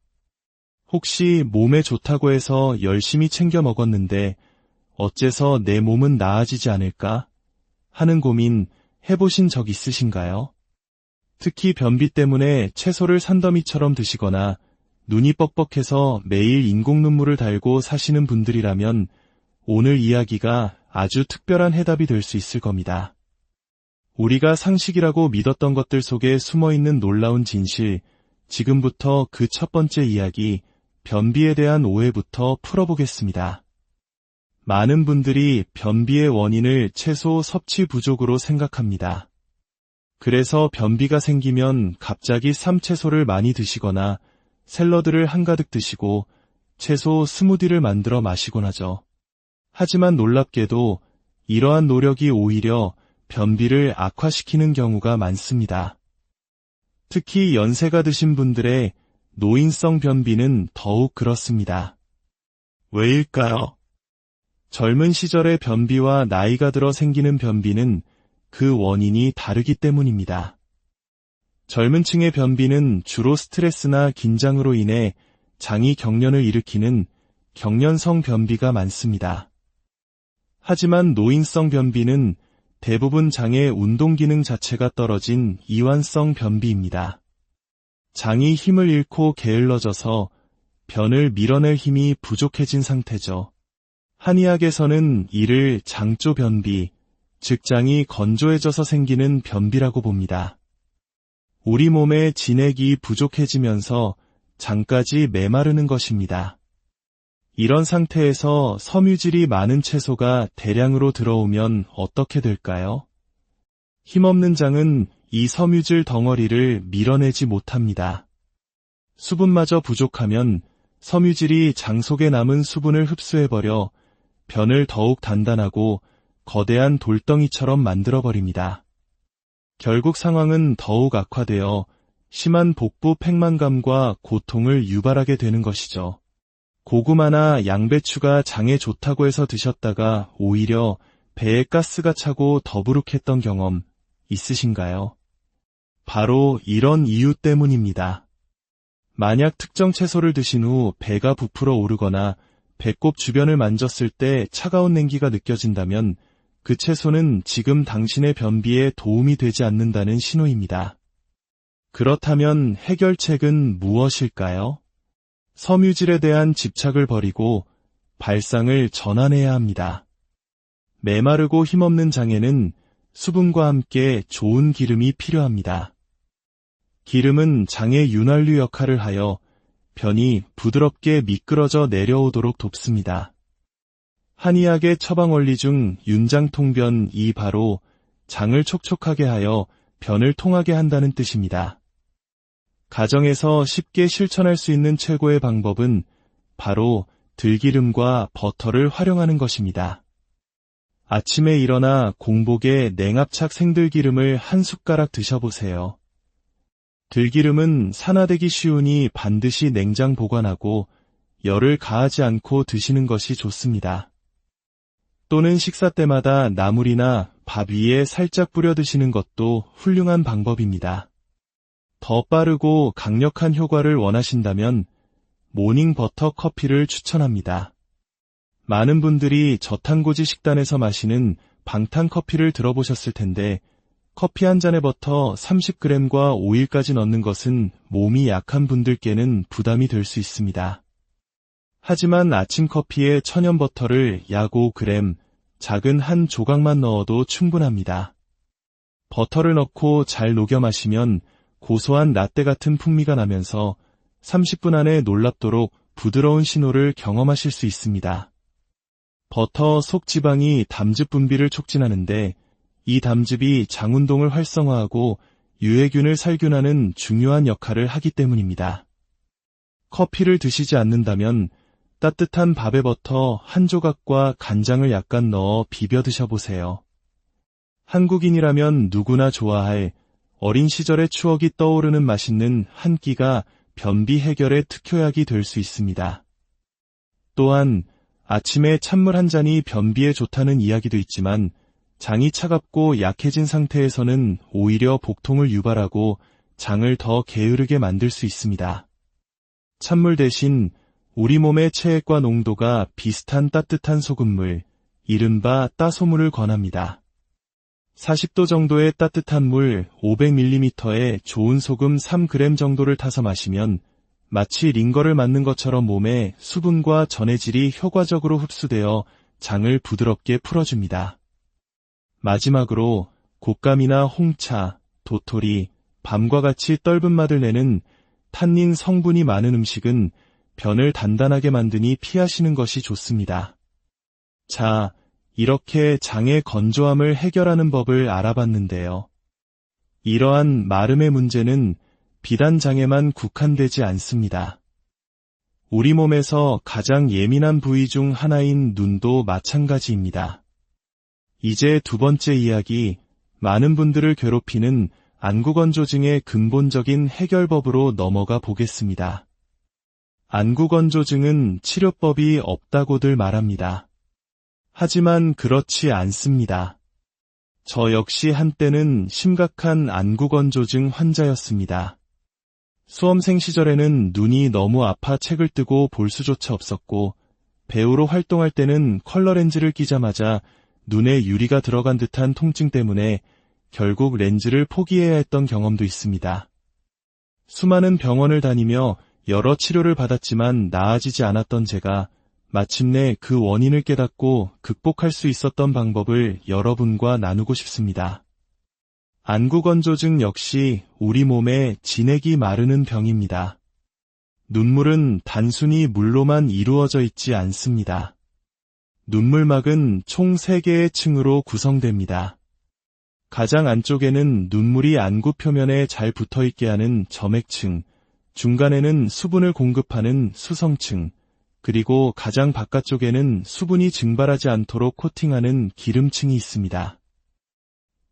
혹시 몸에 좋다고 해서 열심히 챙겨 먹었는데 어째서 내 몸은 나아지지 않을까 하는 고민 해보신 적 있으신가요? 특히 변비 때문에 채소를 산더미처럼 드시거나 눈이 뻑뻑해서 매일 인공 눈물을 달고 사시는 분들이라면 오늘 이야기가 아주 특별한 해답이 될 수 있을 겁니다. 우리가 상식이라고 믿었던 것들 속에 숨어있는 놀라운 진실, 지금부터 그 첫 번째 이야기, 변비에 대한 오해부터 풀어보겠습니다. 많은 분들이 변비의 원인을 채소 섭취 부족으로 생각합니다. 그래서 변비가 생기면 갑자기 쌈채소를 많이 드시거나 샐러드를 한가득 드시고 채소 스무디를 만들어 마시곤 하죠. 하지만 놀랍게도 이러한 노력이 오히려 변비를 악화시키는 경우가 많습니다. 특히 연세가 드신 분들의 노인성 변비는 더욱 그렇습니다. 왜일까요? 젊은 시절의 변비와 나이가 들어 생기는 변비는 그 원인이 다르기 때문입니다. 젊은 층의 변비는 주로 스트레스나 긴장으로 인해 장이 경련을 일으키는 경련성 변비가 많습니다. 하지만 노인성 변비는 대부분 장의 운동 기능 자체가 떨어진 이완성 변비입니다. 장이 힘을 잃고 게을러져서 변을 밀어낼 힘이 부족해진 상태죠. 한의학에서는 이를 장조변비, 즉 장이 건조해져서 생기는 변비라고 봅니다. 우리 몸의 진액이 부족해지면서 장까지 메마르는 것입니다. 이런 상태에서 섬유질이 많은 채소가 대량으로 들어오면 어떻게 될까요? 힘없는 장은 이 섬유질 덩어리를 밀어내지 못합니다. 수분마저 부족하면 섬유질이 장 속에 남은 수분을 흡수해버려 변을 더욱 단단하고 거대한 돌덩이처럼 만들어버립니다. 결국 상황은 더욱 악화되어 심한 복부 팽만감과 고통을 유발하게 되는 것이죠. 고구마나 양배추가 장에 좋다고 해서 드셨다가 오히려 배에 가스가 차고 더부룩했던 경험 있으신가요? 바로 이런 이유 때문입니다. 만약 특정 채소를 드신 후 배가 부풀어 오르거나 배꼽 주변을 만졌을 때 차가운 냉기가 느껴진다면 그 채소는 지금 당신의 변비에 도움이 되지 않는다는 신호입니다. 그렇다면 해결책은 무엇일까요? 섬유질에 대한 집착을 버리고 발상을 전환해야 합니다. 메마르고 힘없는 장에는 수분과 함께 좋은 기름이 필요합니다. 기름은 장의 윤활유 역할을 하여 변이 부드럽게 미끄러져 내려오도록 돕습니다. 한의학의 처방원리 중 윤장통변이 바로 장을 촉촉하게 하여 변을 통하게 한다는 뜻입니다. 가정에서 쉽게 실천할 수 있는 최고의 방법은 바로 들기름과 버터를 활용하는 것입니다. 아침에 일어나 공복에 냉압착 생들기름을 한 숟가락 드셔보세요. 들기름은 산화되기 쉬우니 반드시 냉장 보관하고 열을 가하지 않고 드시는 것이 좋습니다. 또는 식사 때마다 나물이나 밥 위에 살짝 뿌려 드시는 것도 훌륭한 방법입니다. 더 빠르고 강력한 효과를 원하신다면 모닝버터 커피를 추천합니다. 많은 분들이 저탄고지 식단에서 마시는 방탄커피를 들어보셨을 텐데 커피 한 잔에 버터 30g과 오일까지 넣는 것은 몸이 약한 분들께는 부담이 될 수 있습니다. 하지만 아침 커피에 천연 버터를 약 5g, 작은 한 조각만 넣어도 충분합니다. 버터를 넣고 잘 녹여 마시면 고소한 라떼 같은 풍미가 나면서 30분 안에 놀랍도록 부드러운 신호를 경험하실 수 있습니다. 버터 속 지방이 담즙 분비를 촉진하는데 이 담즙이 장 운동을 활성화하고 유해균을 살균하는 중요한 역할을 하기 때문입니다. 커피를 드시지 않는다면 따뜻한 밥에 버터 한 조각과 간장을 약간 넣어 비벼 드셔보세요. 한국인이라면 누구나 좋아할 어린 시절의 추억이 떠오르는 맛있는 한 끼가 변비 해결의 특효약이 될 수 있습니다. 또한 아침에 찬물 한 잔이 변비에 좋다는 이야기도 있지만 장이 차갑고 약해진 상태에서는 오히려 복통을 유발하고 장을 더 게으르게 만들 수 있습니다. 찬물 대신 우리 몸의 체액과 농도가 비슷한 따뜻한 소금물, 이른바 따소물을 권합니다. 40도 정도의 따뜻한 물 500ml에 좋은 소금 3g 정도를 타서 마시면 마치 링거를 맞는 것처럼 몸에 수분과 전해질이 효과적으로 흡수되어 장을 부드럽게 풀어줍니다. 마지막으로 곶감이나 홍차, 도토리, 밤과 같이 떫은 맛을 내는 탄닌 성분이 많은 음식은 변을 단단하게 만드니 피하시는 것이 좋습니다. 자, 이렇게 장의 건조함을 해결하는 법을 알아봤는데요. 이러한 마름의 문제는 비단 장에만 국한되지 않습니다. 우리 몸에서 가장 예민한 부위 중 하나인 눈도 마찬가지입니다. 이제 두 번째 이야기, 많은 분들을 괴롭히는 안구건조증의 근본적인 해결법으로 넘어가 보겠습니다. 안구건조증은 치료법이 없다고들 말합니다. 하지만 그렇지 않습니다. 저 역시 한때는 심각한 안구건조증 환자였습니다. 수험생 시절에는 눈이 너무 아파 책을 뜨고 볼 수조차 없었고 배우로 활동할 때는 컬러렌즈를 끼자마자 눈에 유리가 들어간 듯한 통증 때문에 결국 렌즈를 포기해야 했던 경험도 있습니다. 수많은 병원을 다니며 여러 치료를 받았지만 나아지지 않았던 제가 마침내 그 원인을 깨닫고 극복할 수 있었던 방법을 여러분과 나누고 싶습니다. 안구건조증 역시 우리 몸의 진액이 마르는 병입니다. 눈물은 단순히 물로만 이루어져 있지 않습니다. 눈물막은 총 3개의 층으로 구성됩니다. 가장 안쪽에는 눈물이 안구 표면에 잘 붙어있게 하는 점액층, 중간에는 수분을 공급하는 수성층, 그리고 가장 바깥쪽에는 수분이 증발하지 않도록 코팅하는 기름층이 있습니다.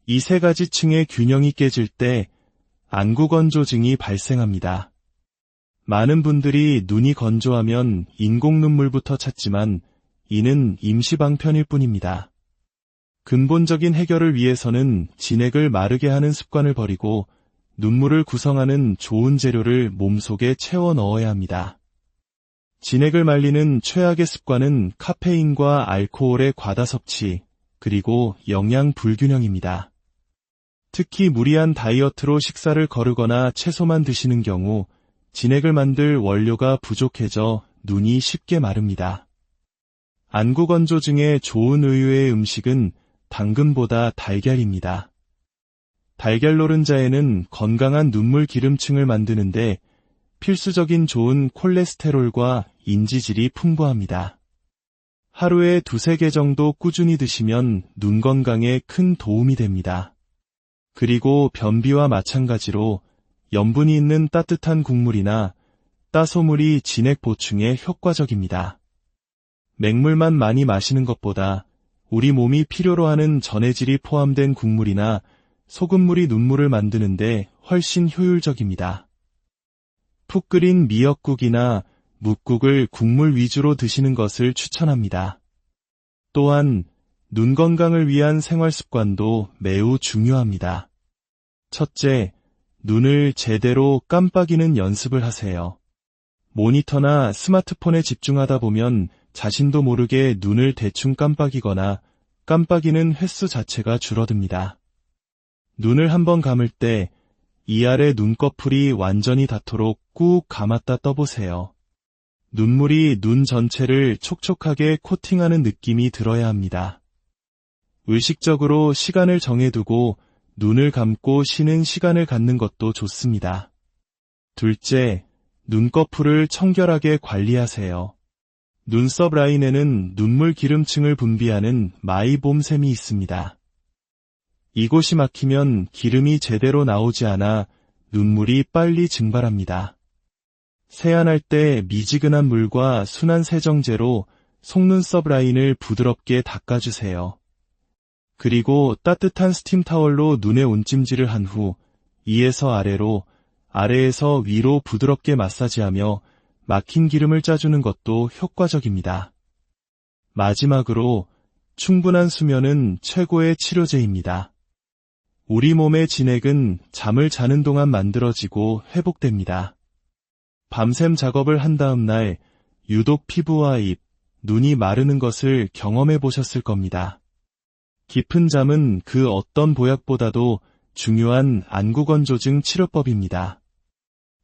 이 3가지 층의 균형이 깨질 때 안구건조증이 발생합니다. 많은 분들이 눈이 건조하면 인공눈물부터 찾지만 이는 임시방편일 뿐입니다. 근본적인 해결을 위해서는 진액을 마르게 하는 습관을 버리고 눈물을 구성하는 좋은 재료를 몸속에 채워 넣어야 합니다. 진액을 말리는 최악의 습관은 카페인과 알코올의 과다 섭취, 그리고 영양 불균형입니다. 특히 무리한 다이어트로 식사를 거르거나 채소만 드시는 경우 진액을 만들 원료가 부족해져 눈이 쉽게 마릅니다. 안구건조증에 좋은 의외의 음식은 당근보다 달걀입니다. 달걀 노른자에는 건강한 눈물 기름층을 만드는데 필수적인 좋은 콜레스테롤과 인지질이 풍부합니다. 하루에 2-3개 정도 꾸준히 드시면 눈 건강에 큰 도움이 됩니다. 그리고 변비와 마찬가지로 염분이 있는 따뜻한 국물이나 따소물이 진액 보충에 효과적입니다. 맹물만 많이 마시는 것보다 우리 몸이 필요로 하는 전해질이 포함된 국물이나 소금물이 눈물을 만드는데 훨씬 효율적입니다. 푹 끓인 미역국이나 묵국을 국물 위주로 드시는 것을 추천합니다. 또한 눈 건강을 위한 생활 습관도 매우 중요합니다. 첫째, 눈을 제대로 깜빡이는 연습을 하세요. 모니터나 스마트폰에 집중하다 보면 자신도 모르게 눈을 대충 깜빡이거나 깜빡이는 횟수 자체가 줄어듭니다. 눈을 한번 감을 때 이 아래 눈꺼풀이 완전히 닿도록 꾹 감았다 떠보세요. 눈물이 눈 전체를 촉촉하게 코팅하는 느낌이 들어야 합니다. 의식적으로 시간을 정해두고 눈을 감고 쉬는 시간을 갖는 것도 좋습니다. 둘째, 눈꺼풀을 청결하게 관리하세요. 눈썹 라인에는 눈물 기름층을 분비하는 마이봄샘이 있습니다. 이곳이 막히면 기름이 제대로 나오지 않아 눈물이 빨리 증발합니다. 세안할 때 미지근한 물과 순한 세정제로 속눈썹 라인을 부드럽게 닦아주세요. 그리고 따뜻한 스팀 타월로 눈에 온찜질을 한 후 위에서 아래로, 아래에서 위로 부드럽게 마사지하며 막힌 기름을 짜주는 것도 효과적입니다. 마지막으로 충분한 수면은 최고의 치료제입니다. 우리 몸의 진액은 잠을 자는 동안 만들어지고 회복됩니다. 밤샘 작업을 한 다음 날 유독 피부와 입, 눈이 마르는 것을 경험해 보셨을 겁니다. 깊은 잠은 그 어떤 보약보다도 중요한 안구건조증 치료법입니다.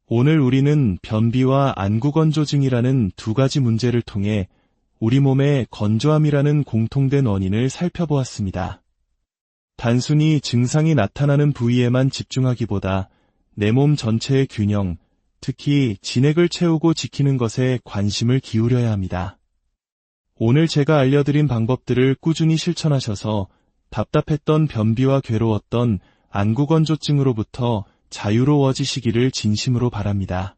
오늘 우리는 변비와 안구건조증이라는 2가지 문제를 통해 우리 몸의 건조함이라는 공통된 원인을 살펴보았습니다. 단순히 증상이 나타나는 부위에만 집중하기보다 내 몸 전체의 균형, 특히 진액을 채우고 지키는 것에 관심을 기울여야 합니다. 오늘 제가 알려드린 방법들을 꾸준히 실천하셔서 답답했던 변비와 괴로웠던 안구건조증으로부터 자유로워지시기를 진심으로 바랍니다.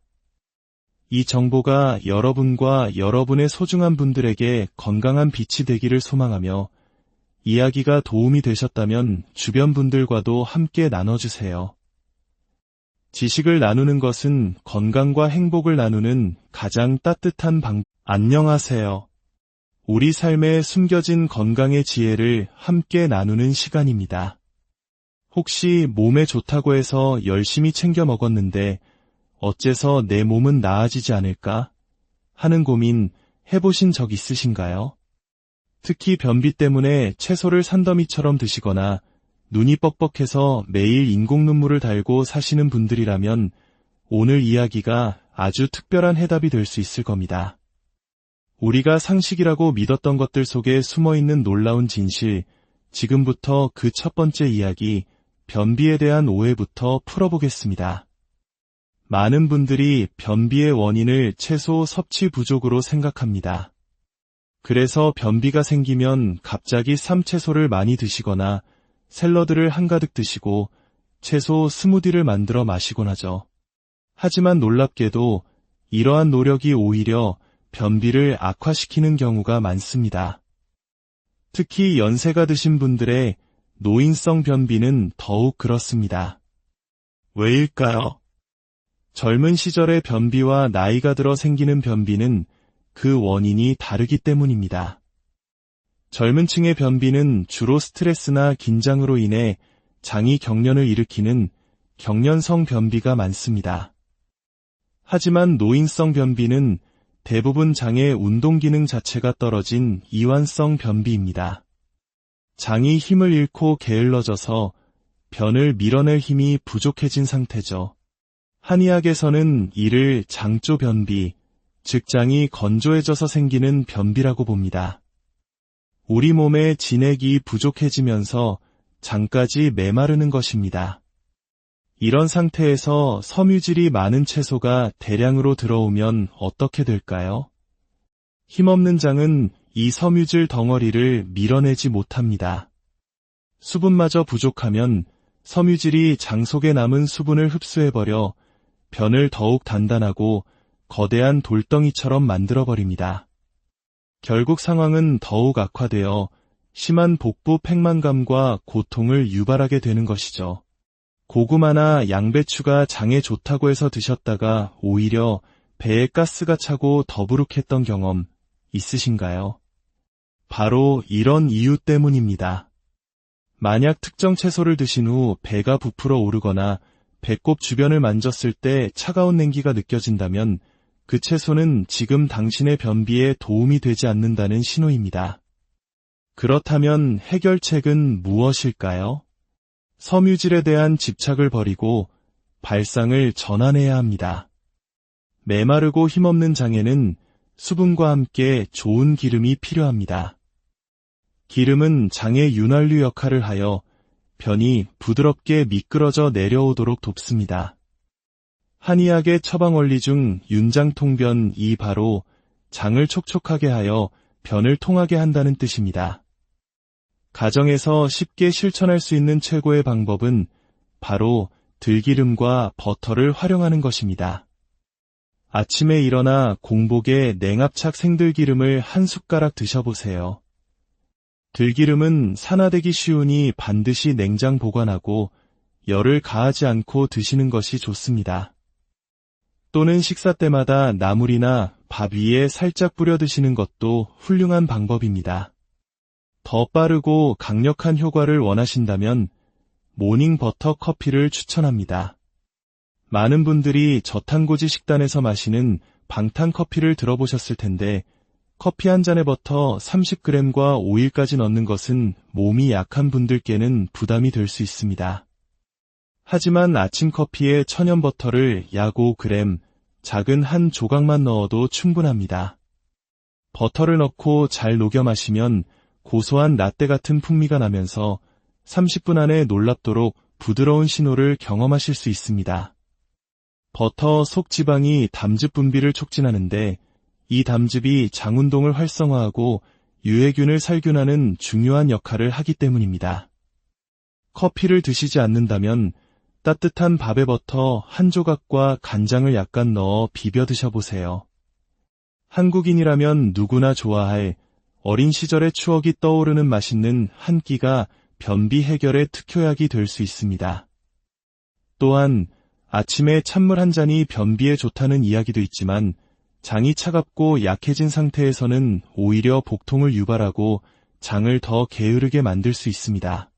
이 정보가 여러분과 여러분의 소중한 분들에게 건강한 빛이 되기를 소망하며 이야기가 도움이 되셨다면 주변 분들과도 함께 나눠주세요. 지식을 나누는 것은 건강과 행복을 나누는 가장 따뜻한 방법. 안녕하세요. 우리 삶에 숨겨진 건강의 지혜를 함께 나누는 시간입니다. 혹시 몸에 좋다고 해서 열심히 챙겨 먹었는데 어째서 내 몸은 나아지지 않을까 하는 고민 해보신 적 있으신가요? 특히 변비 때문에 채소를 산더미처럼 드시거나 눈이 뻑뻑해서 매일 인공 눈물을 달고 사시는 분들이라면 오늘 이야기가 아주 특별한 해답이 될 수 있을 겁니다. 우리가 상식이라고 믿었던 것들 속에 숨어있는 놀라운 진실, 지금부터 그 첫 번째 이야기, 변비에 대한 오해부터 풀어보겠습니다. 많은 분들이 변비의 원인을 채소 섭취 부족으로 생각합니다. 그래서 변비가 생기면 갑자기 쌈채소를 많이 드시거나 샐러드를 한가득 드시고 채소 스무디를 만들어 마시곤 하죠. 하지만 놀랍게도 이러한 노력이 오히려 변비를 악화시키는 경우가 많습니다. 특히 연세가 드신 분들의 노인성 변비는 더욱 그렇습니다. 왜일까요? 젊은 시절의 변비와 나이가 들어 생기는 변비는 그 원인이 다르기 때문입니다. 젊은 층의 변비는 주로 스트레스나 긴장으로 인해 장이 경련을 일으키는 경련성 변비가 많습니다. 하지만 노인성 변비는 대부분 장의 운동 기능 자체가 떨어진 이완성 변비입니다. 장이 힘을 잃고 게을러져서 변을 밀어낼 힘이 부족해진 상태죠. 한의학에서는 이를 장조 변비, 즉 장이 건조해져서 생기는 변비라고 봅니다. 우리 몸의 진액이 부족해지면서 장까지 메마르는 것입니다. 이런 상태에서 섬유질이 많은 채소가 대량으로 들어오면 어떻게 될까요? 힘없는 장은 이 섬유질 덩어리를 밀어내지 못합니다. 수분마저 부족하면 섬유질이 장 속에 남은 수분을 흡수해버려 변을 더욱 단단하고 거대한 돌덩이처럼 만들어버립니다. 결국 상황은 더욱 악화되어 심한 복부 팽만감과 고통을 유발하게 되는 것이죠. 고구마나 양배추가 장에 좋다고 해서 드셨다가 오히려 배에 가스가 차고 더부룩했던 경험 있으신가요? 바로 이런 이유 때문입니다. 만약 특정 채소를 드신 후 배가 부풀어 오르거나 배꼽 주변을 만졌을 때 차가운 냉기가 느껴진다면 그 채소는 지금 당신의 변비에 도움이 되지 않는다는 신호입니다. 그렇다면 해결책은 무엇일까요? 섬유질에 대한 집착을 버리고 발상을 전환해야 합니다. 메마르고 힘없는 장에는 수분과 함께 좋은 기름이 필요합니다. 기름은 장의 윤활유 역할을 하여 변이 부드럽게 미끄러져 내려오도록 돕습니다. 한의학의 처방 원리 중 윤장통변이 바로 장을 촉촉하게 하여 변을 통하게 한다는 뜻입니다. 가정에서 쉽게 실천할 수 있는 최고의 방법은 바로 들기름과 버터를 활용하는 것입니다. 아침에 일어나 공복에 냉압착 생들기름을 한 숟가락 드셔보세요. 들기름은 산화되기 쉬우니 반드시 냉장 보관하고 열을 가하지 않고 드시는 것이 좋습니다. 또는 식사 때마다 나물이나 밥 위에 살짝 뿌려 드시는 것도 훌륭한 방법입니다. 더 빠르고 강력한 효과를 원하신다면 모닝 버터 커피를 추천합니다. 많은 분들이 저탄고지 식단에서 마시는 방탄커피를 들어보셨을 텐데 커피 한 잔에 버터 30g과 오일까지 넣는 것은 몸이 약한 분들께는 부담이 될 수 있습니다. 하지만 아침 커피에 천연 버터를 약 5g, 작은 한 조각만 넣어도 충분합니다. 버터를 넣고 잘 녹여 마시면 고소한 라떼 같은 풍미가 나면서 30분 안에 놀랍도록 부드러운 신호를 경험하실 수 있습니다. 버터 속 지방이 담즙 분비를 촉진하는데 이 담즙이 장 운동을 활성화하고 유해균을 살균하는 중요한 역할을 하기 때문입니다. 커피를 드시지 않는다면 따뜻한 밥에 버터 한 조각과 간장을 약간 넣어 비벼 드셔보세요. 한국인이라면 누구나 좋아할 어린 시절의 추억이 떠오르는 맛있는 한 끼가 변비 해결의 특효약이 될 수 있습니다. 또한 아침에 찬물 한 잔이 변비에 좋다는 이야기도 있지만 장이 차갑고 약해진 상태에서는 오히려 복통을 유발하고 장을 더 게으르게 만들 수 있습니다.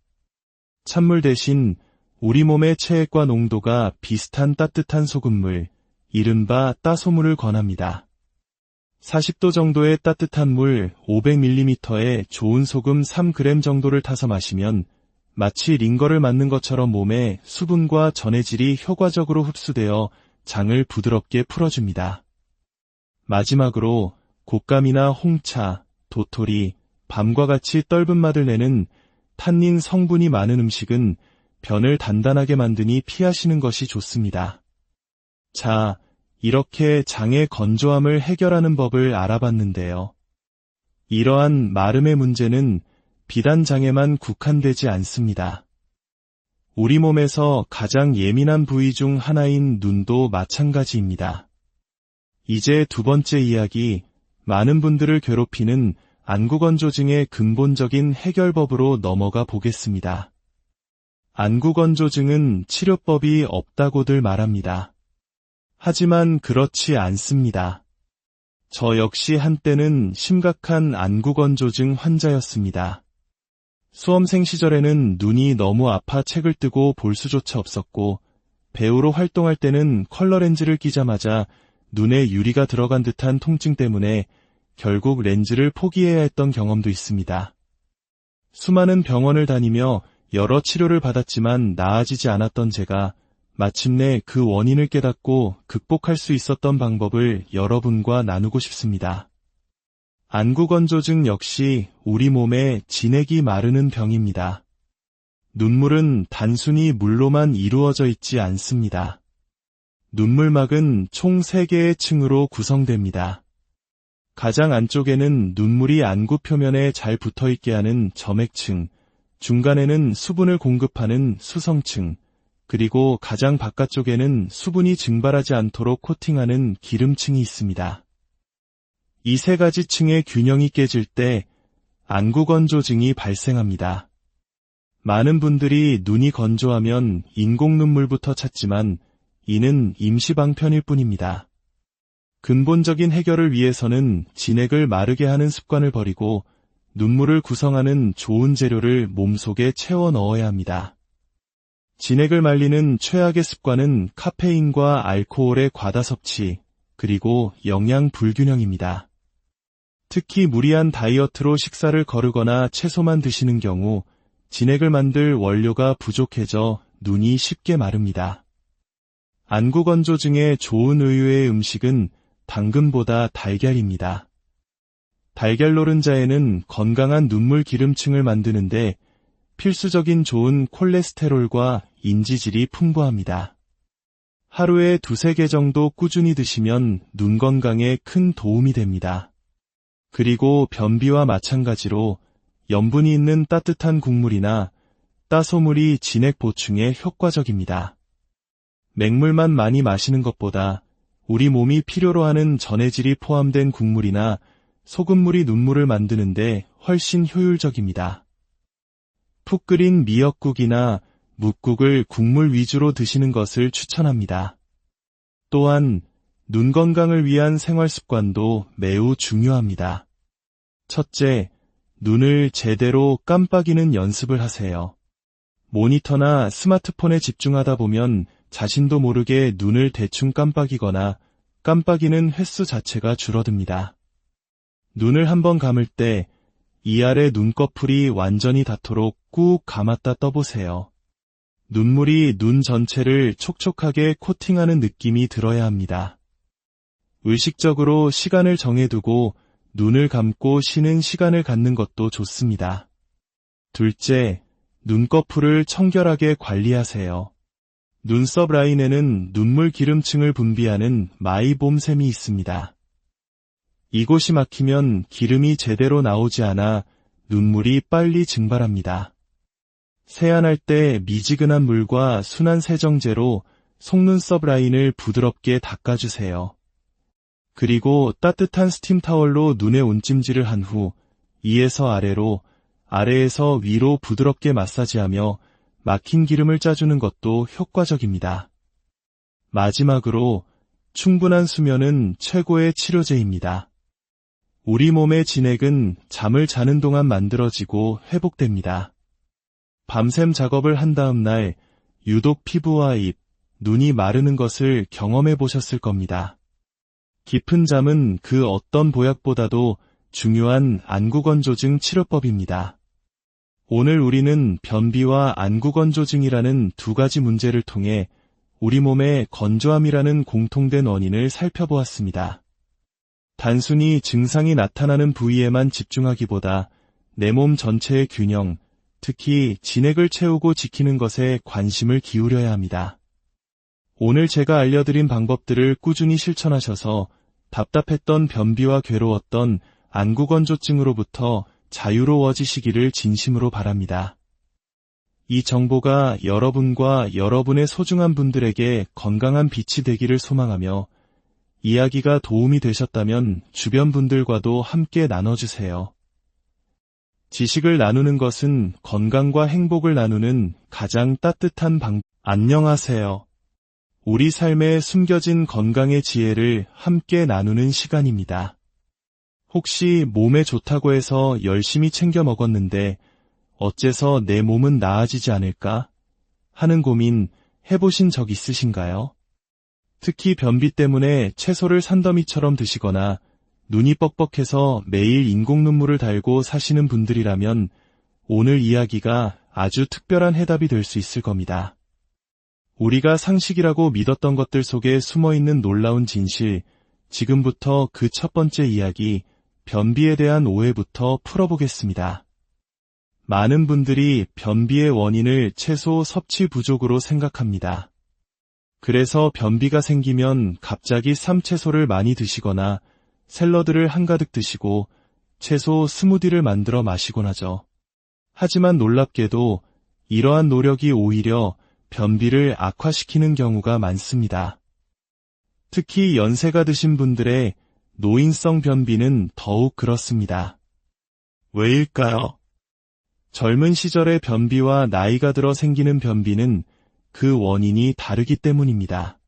찬물 대신 우리 몸의 체액과 농도가 비슷한 따뜻한 소금물, 이른바 따소물을 권합니다. 40도 정도의 따뜻한 물 500ml에 좋은 소금 3g 정도를 타서 마시면 마치 링거를 맞는 것처럼 몸에 수분과 전해질이 효과적으로 흡수되어 장을 부드럽게 풀어줍니다. 마지막으로 곶감이나 홍차, 도토리, 밤과 같이 떫은 맛을 내는 탄닌 성분이 많은 음식은 변을 단단하게 만드니 피하시는 것이 좋습니다. 자, 이렇게 장의 건조함을 해결하는 법을 알아봤는데요. 이러한 마름의 문제는 비단 장에만 국한되지 않습니다. 우리 몸에서 가장 예민한 부위 중 하나인 눈도 마찬가지입니다. 이제 두 번째 이야기, 많은 분들을 괴롭히는 안구건조증의 근본적인 해결법으로 넘어가 보겠습니다. 안구건조증은 치료법이 없다고들 말합니다. 하지만 그렇지 않습니다. 저 역시 한때는 심각한 안구건조증 환자였습니다. 수험생 시절에는 눈이 너무 아파 책을 뜨고 볼 수조차 없었고, 배우로 활동할 때는 컬러 렌즈를 끼자마자 눈에 유리가 들어간 듯한 통증 때문에 결국 렌즈를 포기해야 했던 경험도 있습니다. 수많은 병원을 다니며 여러 치료를 받았지만 나아지지 않았던 제가 마침내 그 원인을 깨닫고 극복할 수 있었던 방법을 여러분과 나누고 싶습니다. 안구건조증 역시 우리 몸에 진액이 마르는 병입니다. 눈물은 단순히 물로만 이루어져 있지 않습니다. 눈물막은 총 3개의 층으로 구성됩니다. 가장 안쪽에는 눈물이 안구 표면에 잘 붙어있게 하는 점액층, 중간에는 수분을 공급하는 수성층, 그리고 가장 바깥쪽에는 수분이 증발하지 않도록 코팅하는 기름층이 있습니다. 이 3가지 층의 균형이 깨질 때 안구건조증이 발생합니다. 많은 분들이 눈이 건조하면 인공눈물부터 찾지만 이는 임시방편일 뿐입니다. 근본적인 해결을 위해서는 진액을 마르게 하는 습관을 버리고 눈물을 구성하는 좋은 재료를 몸속에 채워 넣어야 합니다. 진액을 말리는 최악의 습관은 카페인과 알코올의 과다 섭취, 그리고 영양 불균형입니다. 특히 무리한 다이어트로 식사를 거르거나 채소만 드시는 경우 진액을 만들 원료가 부족해져 눈이 쉽게 마릅니다. 안구건조증에 좋은 의외의 음식은 당근보다 달걀입니다. 달걀 노른자에는 건강한 눈물 기름층을 만드는데 필수적인 좋은 콜레스테롤과 인지질이 풍부합니다. 하루에 2-3개 정도 꾸준히 드시면 눈 건강에 큰 도움이 됩니다. 그리고 변비와 마찬가지로 염분이 있는 따뜻한 국물이나 따소물이 진액 보충에 효과적입니다. 맹물만 많이 마시는 것보다 우리 몸이 필요로 하는 전해질이 포함된 국물이나 소금물이 눈물을 만드는데 훨씬 효율적입니다. 푹 끓인 미역국이나 묵국을 국물 위주로 드시는 것을 추천합니다. 또한 눈 건강을 위한 생활 습관도 매우 중요합니다. 첫째, 눈을 제대로 깜빡이는 연습을 하세요. 모니터나 스마트폰에 집중하다 보면 자신도 모르게 눈을 대충 깜빡이거나 깜빡이는 횟수 자체가 줄어듭니다. 눈을 한번 감을 때 이 아래 눈꺼풀이 완전히 닿도록 꾹 감았다 떠보세요. 눈물이 눈 전체를 촉촉하게 코팅하는 느낌이 들어야 합니다. 의식적으로 시간을 정해두고 눈을 감고 쉬는 시간을 갖는 것도 좋습니다. 둘째, 눈꺼풀을 청결하게 관리하세요. 눈썹 라인에는 눈물 기름층을 분비하는 마이봄샘이 있습니다. 이곳이 막히면 기름이 제대로 나오지 않아 눈물이 빨리 증발합니다. 세안할 때 미지근한 물과 순한 세정제로 속눈썹 라인을 부드럽게 닦아주세요. 그리고 따뜻한 스팀 타월로 눈에 온찜질을 한 후 위에서 아래로, 아래에서 위로 부드럽게 마사지하며 막힌 기름을 짜주는 것도 효과적입니다. 마지막으로 충분한 수면은 최고의 치료제입니다. 우리 몸의 진액은 잠을 자는 동안 만들어지고 회복됩니다. 밤샘 작업을 한 다음 날 유독 피부와 입, 눈이 마르는 것을 경험해 보셨을 겁니다. 깊은 잠은 그 어떤 보약보다도 중요한 안구건조증 치료법입니다. 오늘 우리는 변비와 안구건조증이라는 두 가지 문제를 통해 우리 몸의 건조함이라는 공통된 원인을 살펴보았습니다. 단순히 증상이 나타나는 부위에만 집중하기보다 내 몸 전체의 균형, 특히 진액을 채우고 지키는 것에 관심을 기울여야 합니다. 오늘 제가 알려드린 방법들을 꾸준히 실천하셔서 답답했던 변비와 괴로웠던 안구건조증으로부터 자유로워지시기를 진심으로 바랍니다. 이 정보가 여러분과 여러분의 소중한 분들에게 건강한 빛이 되기를 소망하며 이야기가 도움이 되셨다면 주변 분들과도 함께 나눠주세요. 지식을 나누는 것은 건강과 행복을 나누는 가장 따뜻한 안녕하세요. 우리 삶에 숨겨진 건강의 지혜를 함께 나누는 시간입니다. 혹시 몸에 좋다고 해서 열심히 챙겨 먹었는데 어째서 내 몸은 나아지지 않을까 하는 고민 해보신 적 있으신가요? 특히 변비 때문에 채소를 산더미처럼 드시거나 눈이 뻑뻑해서 매일 인공 눈물을 달고 사시는 분들이라면 오늘 이야기가 아주 특별한 해답이 될 수 있을 겁니다. 우리가 상식이라고 믿었던 것들 속에 숨어있는 놀라운 진실, 지금부터 그 첫 번째 이야기, 변비에 대한 오해부터 풀어보겠습니다. 많은 분들이 변비의 원인을 채소 섭취 부족으로 생각합니다. 그래서 변비가 생기면 갑자기 참채소를 많이 드시거나 샐러드를 한가득 드시고 채소 스무디를 만들어 마시곤 하죠. 하지만 놀랍게도 이러한 노력이 오히려 변비를 악화시키는 경우가 많습니다. 특히 연세가 드신 분들의 노인성 변비는 더욱 그렇습니다. 왜일까요? 젊은 시절의 변비와 나이가 들어 생기는 변비는 그 원인이 다르기 때문입니다.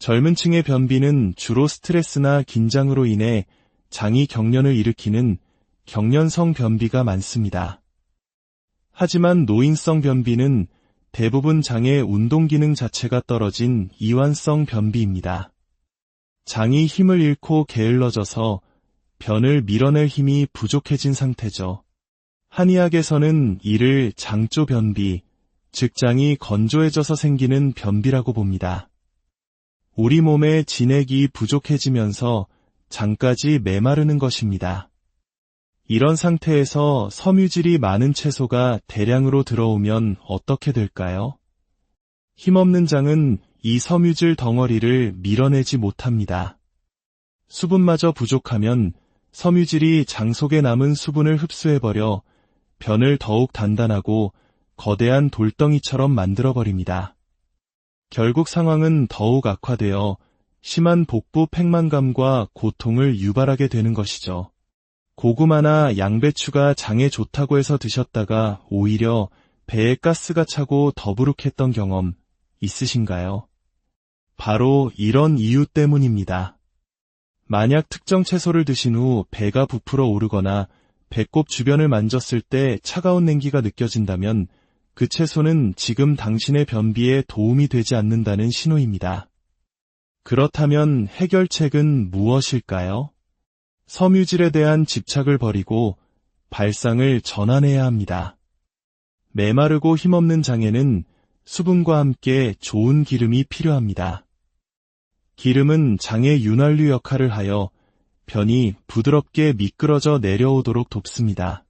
젊은 층의 변비는 주로 스트레스나 긴장으로 인해 장이 경련을 일으키는 경련성 변비가 많습니다. 하지만 노인성 변비는 대부분 장의 운동 기능 자체가 떨어진 이완성 변비입니다. 장이 힘을 잃고 게을러져서 변을 밀어낼 힘이 부족해진 상태죠. 한의학에서는 이를 장조 변비, 즉 장이 건조해져서 생기는 변비라고 봅니다. 우리 몸의 진액이 부족해지면서 장까지 메마르는 것입니다. 이런 상태에서 섬유질이 많은 채소가 대량으로 들어오면 어떻게 될까요? 힘없는 장은 이 섬유질 덩어리를 밀어내지 못합니다. 수분마저 부족하면 섬유질이 장 속에 남은 수분을 흡수해버려 변을 더욱 단단하고 거대한 돌덩이처럼 만들어버립니다. 결국 상황은 더욱 악화되어 심한 복부 팽만감과 고통을 유발하게 되는 것이죠. 고구마나 양배추가 장에 좋다고 해서 드셨다가 오히려 배에 가스가 차고 더부룩했던 경험 있으신가요? 바로 이런 이유 때문입니다. 만약 특정 채소를 드신 후 배가 부풀어 오르거나 배꼽 주변을 만졌을 때 차가운 냉기가 느껴진다면 그 채소는 지금 당신의 변비에 도움이 되지 않는다는 신호입니다. 그렇다면 해결책은 무엇일까요? 섬유질에 대한 집착을 버리고 발상을 전환해야 합니다. 메마르고 힘없는 장에는 수분과 함께 좋은 기름이 필요합니다. 기름은 장의 윤활유 역할을 하여 변이 부드럽게 미끄러져 내려오도록 돕습니다.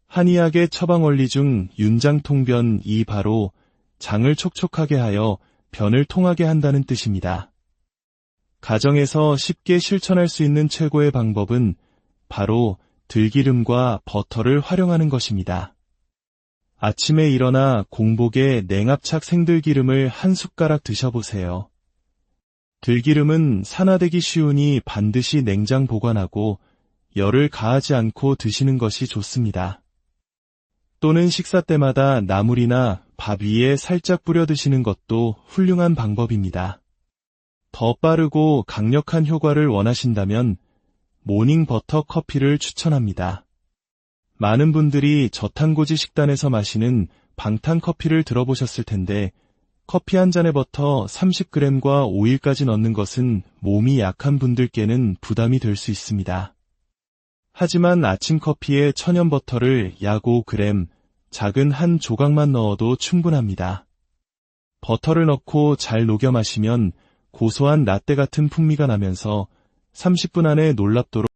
한의학의 처방 원리 중 윤장통변이 바로 장을 촉촉하게 하여 변을 통하게 한다는 뜻입니다. 가정에서 쉽게 실천할 수 있는 최고의 방법은 바로 들기름과 버터를 활용하는 것입니다. 아침에 일어나 공복에 냉압착 생들기름을 한 숟가락 드셔보세요. 들기름은 산화되기 쉬우니 반드시 냉장 보관하고 열을 가하지 않고 드시는 것이 좋습니다. 또는 식사 때마다 나물이나 밥 위에 살짝 뿌려 드시는 것도 훌륭한 방법입니다. 더 빠르고 강력한 효과를 원하신다면 모닝 버터 커피를 추천합니다. 많은 분들이 저탄고지 식단에서 마시는 방탄 커피를 들어보셨을 텐데 커피 한 잔에 버터 30g과 오일까지 넣는 것은 몸이 약한 분들께는 부담이 될 수 있습니다. 하지만 아침 커피에 천연 버터를 약 5g, 작은 한 조각만 넣어도 충분합니다. 버터를 넣고 잘 녹여 마시면 고소한 라떼 같은 풍미가 나면서 30분 안에 놀랍도록